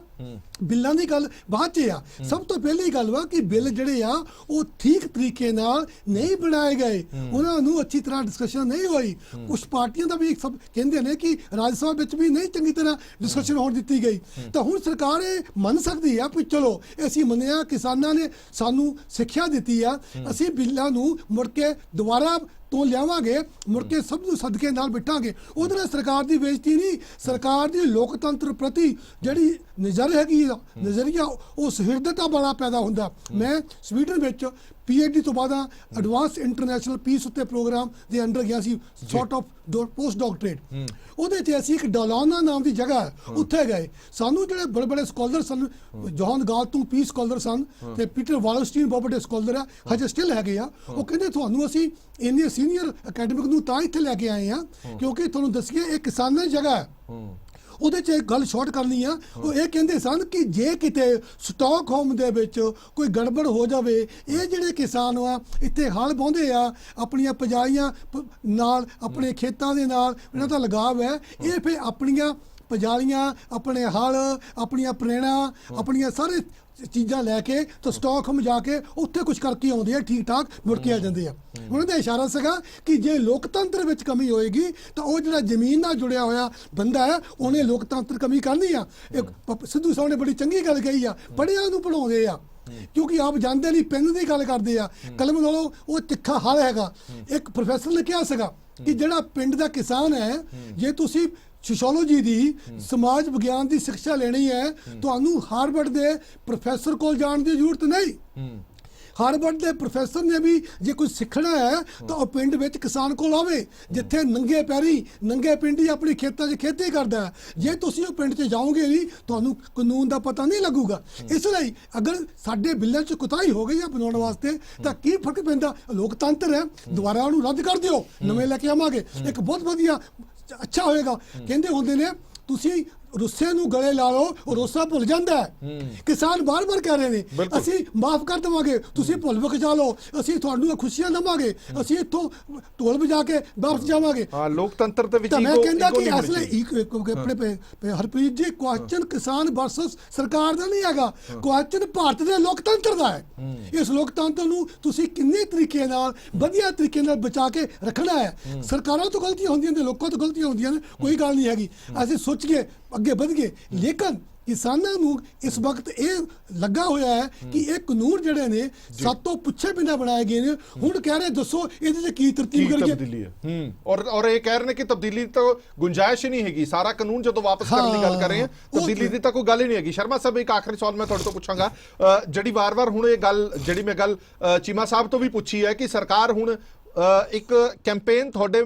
ਬਿੱਲਾਂ ਦੀ ਗੱਲ ਬਾਅਦ 'ਚ ਆ। ਸਭ ਤੋਂ ਪਹਿਲੀ ਗੱਲ ਵਾ ਕਿ ਬਿੱਲ ਜਿਹੜੇ ਆ ਉਹ ਠੀਕ ਤਰੀਕੇ ਨਾਲ ਨਹੀਂ ਬਣਾਏ ਗਏ, ਉਹਨਾਂ ਨੂੰ ਅੱਛੀ ਤਰ੍ਹਾਂ ਡਿਸਕਸ਼ਨ ਨਹੀਂ ਹੋਈ। ਕੁਝ ਪਾਰਟੀਆਂ ਦਾ ਵੀ ਸਭ ਕਹਿੰਦੇ ਨੇ ਕਿ ਰਾਜ ਸਭਾ ਵਿੱਚ ਵੀ ਨਹੀਂ ਚੰਗੀ ਤਰ੍ਹਾਂ ਡਿਸਕਸ਼ਨ ਹੋਣ ਦਿੱਤੀ ਗਈ। ਤਾਂ ਹੁਣ ਸਰਕਾਰ ਇਹ ਮੰਨ ਸਕਦੀ ਆ ਕਿ ਚਲੋ ਅਸੀਂ ਮੰਨਿਆ, ਕਿਸਾਨਾਂ ਨੇ ਸਾਨੂੰ ਸਿੱਖਿਆ ਦਿੱਤੀ ਆ, ਅਸੀਂ ਬਿੱਲਾਂ ਨੂੰ ਮੁੜ ਕੇ ਦੁਬਾਰਾ ਤੋਂ ਲਿਆਵਾਂਗੇ, ਮੁੜ ਕੇ ਸਭ ਨੂੰ ਸਦਕੇ ਨਾਲ ਬਿਠਾਂਗੇ। ਉਹਦੇ ਨਾਲ ਸਰਕਾਰ ਦੀ ਬੇਇੱਜ਼ਤੀ ਨਹੀਂ, ਸਰਕਾਰ ਦੀ ਲੋਕਤੰਤਰ ਪ੍ਰਤੀ ਜਿਹੜੀ ਨਜ਼ਰੀਆ ਉਸ ਹਿਰਦਤਾ ਵਾਲਾ ਪੈਦਾ ਹੁੰਦਾ। ਮੈਂ ਸਵੀਡਨ ਵਿੱਚ PhD ਤੋਂ ਬਾਅਦ ਐਡਵਾਂਸ ਇੰਟਰਨੈਸ਼ਨਲ ਪੀਸ ਉੱਤੇ ਪ੍ਰੋਗਰਾਮ ਦੇ ਅੰਡਰ ਗਿਆ ਸੀ, ਸੌਰਟ ਆਫ ਪੋਸਟ ਡਾਕਟਰੇਟ। ਉਹਦੇ 'ਚ ਅਸੀਂ ਇੱਕ ਡਾਲੋਨਾ ਨਾਮ ਦੀ ਜਗ੍ਹਾ ਹੈ, ਉੱਥੇ ਗਏ। ਸਾਨੂੰ ਜਿਹੜੇ ਬੜੇ ਬੜੇ ਸਕਾਲਰ ਸਨ, ਜੌਨ ਗਾਲਟੂ ਪੀਸ ਸਕਾਲਰ ਸਨ ਤੇ ਪੀਟਰ ਵਾਲਸਟੀਨ ਬਹੁਤ ਵੱਡੇ ਸਕਾਲਰ ਆ, ਹਜੇ ਸਟਿਲ ਹੈਗੇ ਆ। ਉਹ ਕਹਿੰਦੇ ਤੁਹਾਨੂੰ ਅਸੀਂ ਇੰਨੇ ਸੀਨੀਅਰ ਅਕੈਡਮਿਕ ਨੂੰ ਤਾਂ ਇੱਥੇ ਲੈ ਕੇ ਆਏ ਆ ਕਿਉਂਕਿ ਤੁਹਾਨੂੰ ਦੱਸੀਏ ਇਹ ਕਿਸਾਨਾਂ ਦੀ ਜਗ੍ਹਾ ਹੈ। ਉਹਦੇ 'ਚ ਇੱਕ ਗੱਲ ਸ਼ਾਰਟ ਕਰਨੀ ਆ, ਉਹ ਇਹ ਕਹਿੰਦੇ ਸਨ ਕਿ ਜੇ ਕਿਤੇ ਸਟਾਕਹੋਮ ਦੇ ਵਿੱਚ ਕੋਈ ਗੜਬੜ ਹੋ ਜਾਵੇ, ਇਹ ਜਿਹੜੇ ਕਿਸਾਨ ਆ ਇੱਥੇ ਹਲ ਵਾਹੁੰਦੇ ਆ ਆਪਣੀਆਂ ਪਜਾਲੀਆਂ ਨਾਲ, ਆਪਣੇ ਖੇਤਾਂ ਦੇ ਨਾਲ ਇਹਨਾਂ ਦਾ ਲਗਾਵ ਹੈ, ਇਹ ਫਿਰ ਆਪਣੀਆਂ ਪਜਾਲੀਆਂ, ਆਪਣੇ ਹਲ, ਆਪਣੀਆਂ ਪ੍ਰੇਣਾ, ਆਪਣੀਆਂ ਸਾਰੇ ਚੀਜ਼ਾਂ ਲੈ ਕੇ ਤਾਂ ਸਟਾਕਹੋਮ ਜਾ ਕੇ ਉੱਥੇ ਕੁਝ ਕਰਕੇ ਆਉਂਦੇ ਆ, ਠੀਕ ਠਾਕ ਮੁੜ ਕੇ ਆ ਜਾਂਦੇ ਆ। ਉਹਨਾਂ ਦਾ ਇਸ਼ਾਰਾ ਸੀਗਾ ਕਿ ਜੇ ਲੋਕਤੰਤਰ ਵਿੱਚ ਕਮੀ ਹੋਏਗੀ ਤਾਂ ਉਹ ਜਿਹੜਾ ਜ਼ਮੀਨ ਨਾਲ ਜੁੜਿਆ ਹੋਇਆ ਬੰਦਾ ਹੈ ਉਹਨੇ ਲੋਕਤੰਤਰ ਕਮੀ ਕਰਨੀ ਆ। ਸਿੱਧੂ ਸਾਹਿਬ ਨੇ ਬੜੀ ਚੰਗੀ ਗੱਲ ਕਹੀ ਆ, ਪੜ੍ਹਿਆਂ ਨੂੰ ਪੜ੍ਹਾਉਂਦੇ ਆ ਕਿਉਂਕਿ ਆਪ ਜਾਣਦੇ ਨਹੀਂ, ਪੈਨ ਦੀ ਗੱਲ ਕਰਦੇ ਆ, ਕਲਮ ਨਾਲੋਂ ਉਹ ਤਿੱਖਾ ਹਲ ਹੈਗਾ। ਇੱਕ ਪ੍ਰੋਫੈਸਰ ਨੇ ਕਿਹਾ ਸੀਗਾ ਕਿ ਜਿਹੜਾ ਪਿੰਡ ਦਾ ਕਿਸਾਨ ਹੈ, ਜੇ ਤੁਸੀਂ ਸੋਸ਼ੀਓਲੋਜੀ ਦੀ, ਸਮਾਜ ਵਿਗਿਆਨ ਦੀ ਸਿੱਖਿਆ ਲੈਣੀ ਹੈ, ਤੁਹਾਨੂੰ ਹਾਰਵਰਡ ਦੇ ਪ੍ਰੋਫੈਸਰ ਕੋਲ ਜਾਣ ਦੀ ਜ਼ਰੂਰਤ ਨਹੀਂ। ਹਾਰਵਰਡ ਦੇ ਪ੍ਰੋਫੈਸਰ ਨੇ ਵੀ ਜੇ ਕੁਝ ਸਿੱਖਣਾ ਹੈ ਤਾਂ ਉਹ ਪਿੰਡ ਵਿੱਚ ਕਿਸਾਨ ਕੋਲ ਆਵੇ, ਜਿੱਥੇ ਨੰਗੇ ਪੈਰੀ, ਨੰਗੇ ਪਿੰਡੀ ਆਪਣੀ ਖੇਤਾਂ 'ਚ ਖੇਤੀ ਕਰਦਾ ਹੈ। ਜੇ ਤੁਸੀਂ ਉਹ ਪਿੰਡ 'ਚ ਜਾਓਗੇ ਨਹੀਂ, ਤੁਹਾਨੂੰ ਕਾਨੂੰਨ ਦਾ ਪਤਾ ਨਹੀਂ ਲੱਗੂਗਾ। ਇਸ ਲਈ ਅਗਰ ਸਾਡੇ ਬਿੱਲਾਂ 'ਚ ਕੁਤਾਹੀ ਹੋ ਗਈ ਹੈ ਬਣਾਉਣ ਵਾਸਤੇ ਤਾਂ ਕੀ ਫਰਕ ਪੈਂਦਾ? ਲੋਕਤੰਤਰ ਹੈ, ਦੁਬਾਰਾ ਉਹਨੂੰ ਰੱਦ ਕਰ ਦਿਓ, ਨਵੇਂ ਲੈ ਕੇ ਆਵਾਂਗੇ, ਇੱਕ ਬਹੁਤ ਵਧੀਆ ਅੱਛਾ ਹੋਏਗਾ। ਕਹਿੰਦੇ ਹੁੰਦੇ ਨੇ ਤੁਸੀਂ ਰੁੱਸੇ ਨੂੰ ਗਲੇ ਲਾ ਲਓ, ਉਹ ਰੋਸਾ ਭੁੱਲ ਜਾਂਦਾ ਹੈ। ਕਿਸਾਨ ਬਾਰ-ਬਾਰ ਕਹਿ ਰਹੇ ਨੇ ਅਸੀਂ ਮਾਫ ਕਰ ਦੇਵਾਂਗੇ, ਤੁਸੀਂ ਭੁੱਲ ਬਖਸ਼ਾ ਲਓ, ਅਸੀਂ ਤੁਹਾਨੂੰ ਖੁਸ਼ੀਆਂ ਦੇਵਾਂਗੇ, ਅਸੀਂ ਇੱਥੋਂ ਢੋਲ ਵਜਾ ਕੇ ਵਾਪਸ ਜਾਵਾਂਗੇ। ਲੋਕਤੰਤਰ ਦੇ ਵਿੱਚ ਮੈਂ ਕਹਿੰਦਾ ਕਿ ਇਸ ਲਈ ਆਪਣੇ ਹਰਪ੍ਰੀਤ ਜੀ, ਕੁਐਸਚਨ ਕਿਸਾਨ ਵਰਸਸ ਸਰਕਾਰ ਦਾ ਨਹੀਂ ਹੈਗਾ, ਕੁਐਸਚਨ ਭਾਰਤ ਦੇ ਲੋਕਤੰਤਰ ਦਾ ਹੈ। ਇਸ ਲੋਕਤੰਤਰ ਨੂੰ ਤੁਸੀਂ ਕਿੰਨੇ ਤਰੀਕੇ ਨਾਲ, ਵਧੀਆ ਤਰੀਕੇ ਨਾਲ ਬਚਾ ਕੇ ਰੱਖਣਾ ਹੈ। ਸਰਕਾਰਾਂ ਤੋਂ ਗਲਤੀਆਂ ਹੁੰਦੀਆਂ ਨੇ, ਲੋਕਾਂ ਤੋਂ ਗਲਤੀਆਂ ਹੁੰਦੀਆਂ ਨੇ, ਕੋਈ ਗੱਲ ਨਹੀਂ ਹੈਗੀ, ਅਸੀਂ ਸੋਚੀਏ, ਅੱਗੇ ਵਧ ਗਏ। ਲੇਕਿਨ ਕਿਸਾਨਾਂ ਨੂੰ ਇਸ ਵਕਤ ਇਹ ਲੱਗਾ ਹੋਇਆ ਹੈ ਕਿ ਇਹ ਕਾਨੂੰਨ ਜਿਹੜੇ ਨੇ ਸਾਤੋਂ ਪੁੱਛੇ ਬਿਨਾਂ ਬਣਾਏ ਗਏ ਨੇ। ਹੁਣ ਕਹਿ ਰਹੇ ਦੱਸੋ ਇਹਦੇ 'ਚ ਕੀ ਤਰਤੀਬ ਕਰੀਏ? ਔਰ ਇਹ ਕਹਿ ਰਹੇ ਨੇ ਕਿ ਤਬਦੀਲੀ ਤਾਂ ਗੁੰਜਾਇਸ਼ ਹੀ ਨਹੀਂ ਹੈਗੀ। ਸਾਰਾ ਕਾਨੂੰਨ ਜਦੋਂ ਵਾਪਸ ਕਰਨ ਦੀ ਗੱਲ ਕਰ ਰਹੇ ਹਾਂ, ਤਬਦੀਲੀ ਦੀ ਤਾਂ ਕੋਈ ਗੱਲ ਹੀ ਨਹੀਂ ਹੈਗੀ। ਸ਼ਰਮਾ ਸਾਹਿਬ, ਇੱਕ ਆਖਰੀ ਸਵਾਲ ਮੈਂ ਤੁਹਾਡੇ ਤੋਂ ਪੁੱਛਾਂਗਾ, ਜਿਹੜੀ ਵਾਰ-ਵਾਰ ਹੁਣ ਇਹ ਗੱਲ, ਜਿਹੜੀ ਮੈਂ ਗੱਲ ਚੀਮਾ ਸਾਹਿਬ ਤੋਂ ਵੀ ਪੁੱਛੀ ਹੈ ਕਿ ਸਰਕਾਰ ਹੁਣ ਇੱਕ ਕੈਂਪੇਨ ਤੁਹਾਡੇ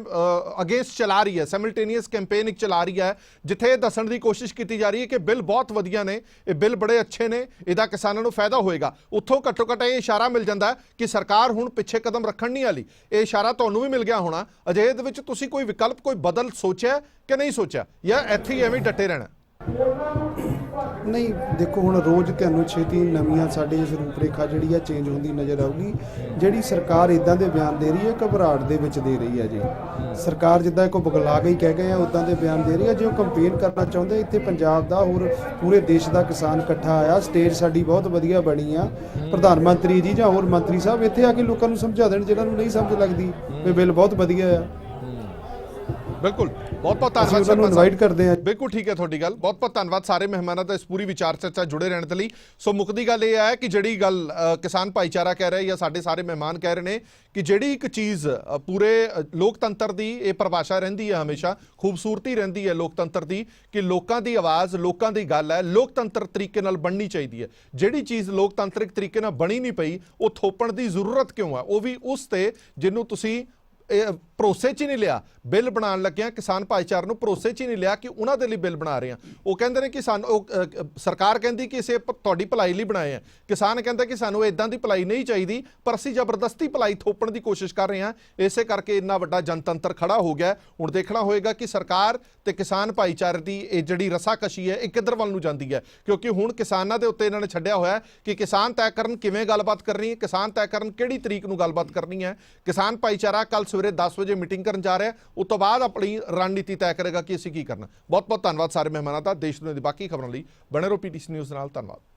ਅਗੇਂਸਟ ਚਲਾ ਰਹੀ ਹੈ, ਸਾਈਮਲਟੇਨੀਅਸ ਕੈਂਪੇਨ ਇੱਕ ਚਲਾ ਰਹੀ ਹੈ, ਜਿੱਥੇ ਇਹ ਦੱਸਣ ਦੀ ਕੋਸ਼ਿਸ਼ ਕੀਤੀ ਜਾ ਰਹੀ ਹੈ ਕਿ ਬਿੱਲ ਬਹੁਤ ਵਧੀਆ ਨੇ, ਇਹ ਬਿੱਲ ਬੜੇ ਅੱਛੇ ਨੇ, ਇਹਦਾ ਕਿਸਾਨਾਂ ਨੂੰ ਫਾਇਦਾ ਹੋਏਗਾ। ਉੱਥੋਂ ਘੱਟੋ ਘੱਟ ਇਹ ਇਸ਼ਾਰਾ ਮਿਲ ਜਾਂਦਾ ਹੈ ਕਿ ਸਰਕਾਰ ਹੁਣ ਪਿੱਛੇ ਕਦਮ ਰੱਖਣ ਨਹੀਂ ਵਾਲੀ। ਇਹ ਇਸ਼ਾਰਾ ਤੁਹਾਨੂੰ ਵੀ ਮਿਲ ਗਿਆ ਹੋਣਾ। ਅਜਿਹੇ ਦੇ ਵਿੱਚ ਤੁਸੀਂ ਕੋਈ ਵਿਕਲਪ, ਕੋਈ ਬਦਲ ਸੋਚਿਆ ਕਿ ਨਹੀਂ ਸੋਚਿਆ, ਜਾਂ ਇੱਥੇ ਹੀ ਐਵੇਂ ਡਟੇ ਰਹਿਣਾ? ਨਹੀਂ ਦੇਖੋ, ਹੁਣ ਰੋਜ਼ ਤੁਹਾਨੂੰ ਛੇਤੀ ਨਵੀਆਂ ਸਾਡੇ ਇਸ ਰੂਪਰੇਖਾ ਜਿਹੜੀ ਆ ਚੇਂਜ ਹੁੰਦੀ ਨਜ਼ਰ ਆਊਗੀ। ਜਿਹੜੀ ਸਰਕਾਰ ਇਦਾਂ ਦੇ ਬਿਆਨ ਦੇ ਰਹੀ ਹੈ ਘਬਰਾਹਟ ਦੇ ਵਿੱਚ ਦੇ ਰਹੀ ਹੈ ਜੀ। ਸਰਕਾਰ ਜਿੱਦਾਂ ਕੋਈ ਬਗਲਾ ਕੇ ਹੀ ਕਹਿ ਗਏ ਆ ਉਦਾਂ ਦੇ ਬਿਆਨ ਦੇ ਰਹੀ ਹੈ। ਜੇ ਉਹ ਕੰਪੇਨ ਕਰਨਾ ਚਾਹੁੰਦੇ, ਇੱਥੇ ਪੰਜਾਬ ਦਾ ਹੋਰ ਪੂਰੇ ਦੇਸ਼ ਦਾ ਕਿਸਾਨ ਇਕੱਠਾ ਆਇਆ, ਸਟੇਜ ਸਾਡੀ ਬਹੁਤ ਵਧੀਆ ਬਣੀ ਆ। ਪ੍ਰਧਾਨ ਮੰਤਰੀ ਜੀ ਜਾਂ ਹੋਰ ਮੰਤਰੀ ਸਾਹਿਬ ਇੱਥੇ ਆ ਕੇ ਲੋਕਾਂ ਨੂੰ ਸਮਝਾ ਦੇਣ ਜਿਹਨਾਂ ਨੂੰ ਨਹੀਂ ਸਮਝ ਲੱਗਦੀ ਵੀ ਬਿੱਲ ਬਹੁਤ ਵਧੀਆ ਆ। ਬਿਲਕੁਲ, ਬਹੁਤ ਬਹੁਤ ਅਸੀਂ ਧੰਨਵਾਦ ਉਹਨਾਂ ਨੂੰ ਇਨਵਾਈਟ ਕਰਦੇ ਹਾਂ। ਬਿਲਕੁਲ ਠੀਕ ਹੈ ਤੁਹਾਡੀ ਗੱਲ, ਬਹੁਤ ਬਹੁਤ ਧੰਨਵਾਦ ਸਾਰੇ ਮਹਿਮਾਨਾਂ ਦਾ ਇਸ ਪੂਰੀ ਵਿਚਾਰ ਚਰਚਾ ਜੁੜੇ ਰਹਿਣ ਦੇ ਲਈ। ਸੋ ਮੁੱਕਦੀ ਗੱਲ ਇਹ ਹੈ ਕਿ ਜਿਹੜੀ ਗੱਲ ਕਿਸਾਨ ਭਾਈਚਾਰਾ ਕਹਿ ਰਿਹਾ ਜਾਂ ਸਾਡੇ ਸਾਰੇ ਮਹਿਮਾਨ ਕਹਿ ਰਹੇ ਨੇ ਕਿ ਜਿਹੜੀ ਇੱਕ ਚੀਜ਼ ਪੂਰੇ ਲੋਕਤੰਤਰ ਦੀ ਇਹ ਪਰਿਭਾਸ਼ਾ ਰਹਿੰਦੀ ਹੈ, ਹਮੇਸ਼ਾ ਖੂਬਸੂਰਤੀ ਰਹਿੰਦੀ ਹੈ ਲੋਕਤੰਤਰ ਦੀ ਕਿ ਲੋਕਾਂ ਦੀ ਆਵਾਜ਼, ਲੋਕਾਂ ਦੀ ਗੱਲ ਹੈ, ਲੋਕਤੰਤਰ ਤਰੀਕੇ ਨਾਲ ਬਣਨੀ ਚਾਹੀਦੀ ਹੈ। ਜਿਹੜੀ ਚੀਜ਼ ਲੋਕਤੰਤਰਿਕ ਤਰੀਕੇ ਨਾਲ ਬਣੀ ਨਹੀਂ ਪਈ ਉਹ ਥੋਪਣ ਦੀ ਜ਼ਰੂਰਤ ਕਿਉਂ ਹੈ? ਉਹ ਵੀ ਉਸ ਤੇ ਜਿਹਨੂੰ ਤੁਸੀਂ ਭਰੋਸੇ 'ਚ ਹੀ ਨਹੀਂ ਲਿਆ। ਬਿੱਲ ਬਣਾਉਣ ਲੱਗਿਆ ਕਿਸਾਨ ਭਾਈਚਾਰੇ ਨੂੰ ਭਰੋਸੇ 'ਚ ਹੀ ਨਹੀਂ ਲਿਆ ਕਿ ਉਹਨਾਂ ਦੇ ਲਈ ਬਿੱਲ ਬਣਾ ਰਹੇ ਆ। ਉਹ ਕਹਿੰਦੇ ਨੇ ਕਿ ਸਾਨੂੰ ਸਰਕਾਰ ਕਹਿੰਦੀ ਕਿ ਇਸੇ ਤੁਹਾਡੀ ਭਲਾਈ ਲਈ ਬਣਾਏ ਆ, ਕਿਸਾਨ ਕਹਿੰਦਾ ਕਿ ਸਾਨੂੰ ਇਦਾਂ ਦੀ ਭਲਾਈ ਨਹੀਂ ਚਾਹੀਦੀ, ਪਰ ਅਸੀਂ ਜ਼ਬਰਦਸਤੀ ਭਲਾਈ ਥੋਪਣ ਦੀ ਕੋਸ਼ਿਸ਼ ਕਰ ਰਹੇ ਹਾਂ। ਇਸੇ ਕਰਕੇ ਇੰਨਾ ਵੱਡਾ ਜਨਤੰਤਰ ਖੜਾ ਹੋ ਗਿਆ। ਹੁਣ ਦੇਖਣਾ ਹੋਏਗਾ ਕਿ ਸਰਕਾਰ ਤੇ ਕਿਸਾਨ ਭਾਈਚਾਰੇ ਦੀ ਇਹ ਜਿਹੜੀ ਰਸਾਕਸ਼ੀ ਹੈ ਇਹ ਕਿੱਧਰ ਵੱਲ ਨੂੰ ਜਾਂਦੀ ਹੈ, ਕਿਉਂਕਿ ਹੁਣ ਕਿਸਾਨਾਂ ਦੇ ਉੱਤੇ ਇਹਨਾਂ ਨੇ ਛੱਡਿਆ ਹੋਇਆ ਕਿ ਕਿਸਾਨ ਤੈਅ ਕਰਨ ਕਿਵੇਂ ਗੱਲਬਾਤ ਕਰਨੀ ਹੈ, ਕਿਸਾਨ ਤੈਅ ਕਰਨ ਕਿਹੜੀ ਤਰੀਕ ਨੂੰ ਗੱਲਬਾਤ ਕਰਨੀ ਹੈ। ਕਿਸਾਨ ਭਾਈਚਾਰਾ ਕੱਲ ਸਵੇਰੇ 10 ਵਜੇ ਮੀਟਿੰਗ ਕਰਨ ਜਾ ਰਿਹਾ, ਉਸ ਤੋਂ ਬਾਅਦ ਆਪਣੀ ਰਣਨੀਤੀ ਤੈਅ ਕਰੇਗਾ ਕਿ ਅਸੀਂ ਕੀ ਕਰਨਾ। ਬਹੁਤ ਬਹੁਤ ਧੰਨਵਾਦ ਸਾਰੇ ਮਹਿਮਾਨਾਂ ਦਾ। ਦੇਸ਼ ਦੁਨੀਆ ਦੀ ਬਾਕੀ ਖਬਰਾਂ ਲਈ ਬਣੇ ਰਹੋ PTC ਨਿਊਜ਼ ਨਾਲ। ਧੰਨਵਾਦ।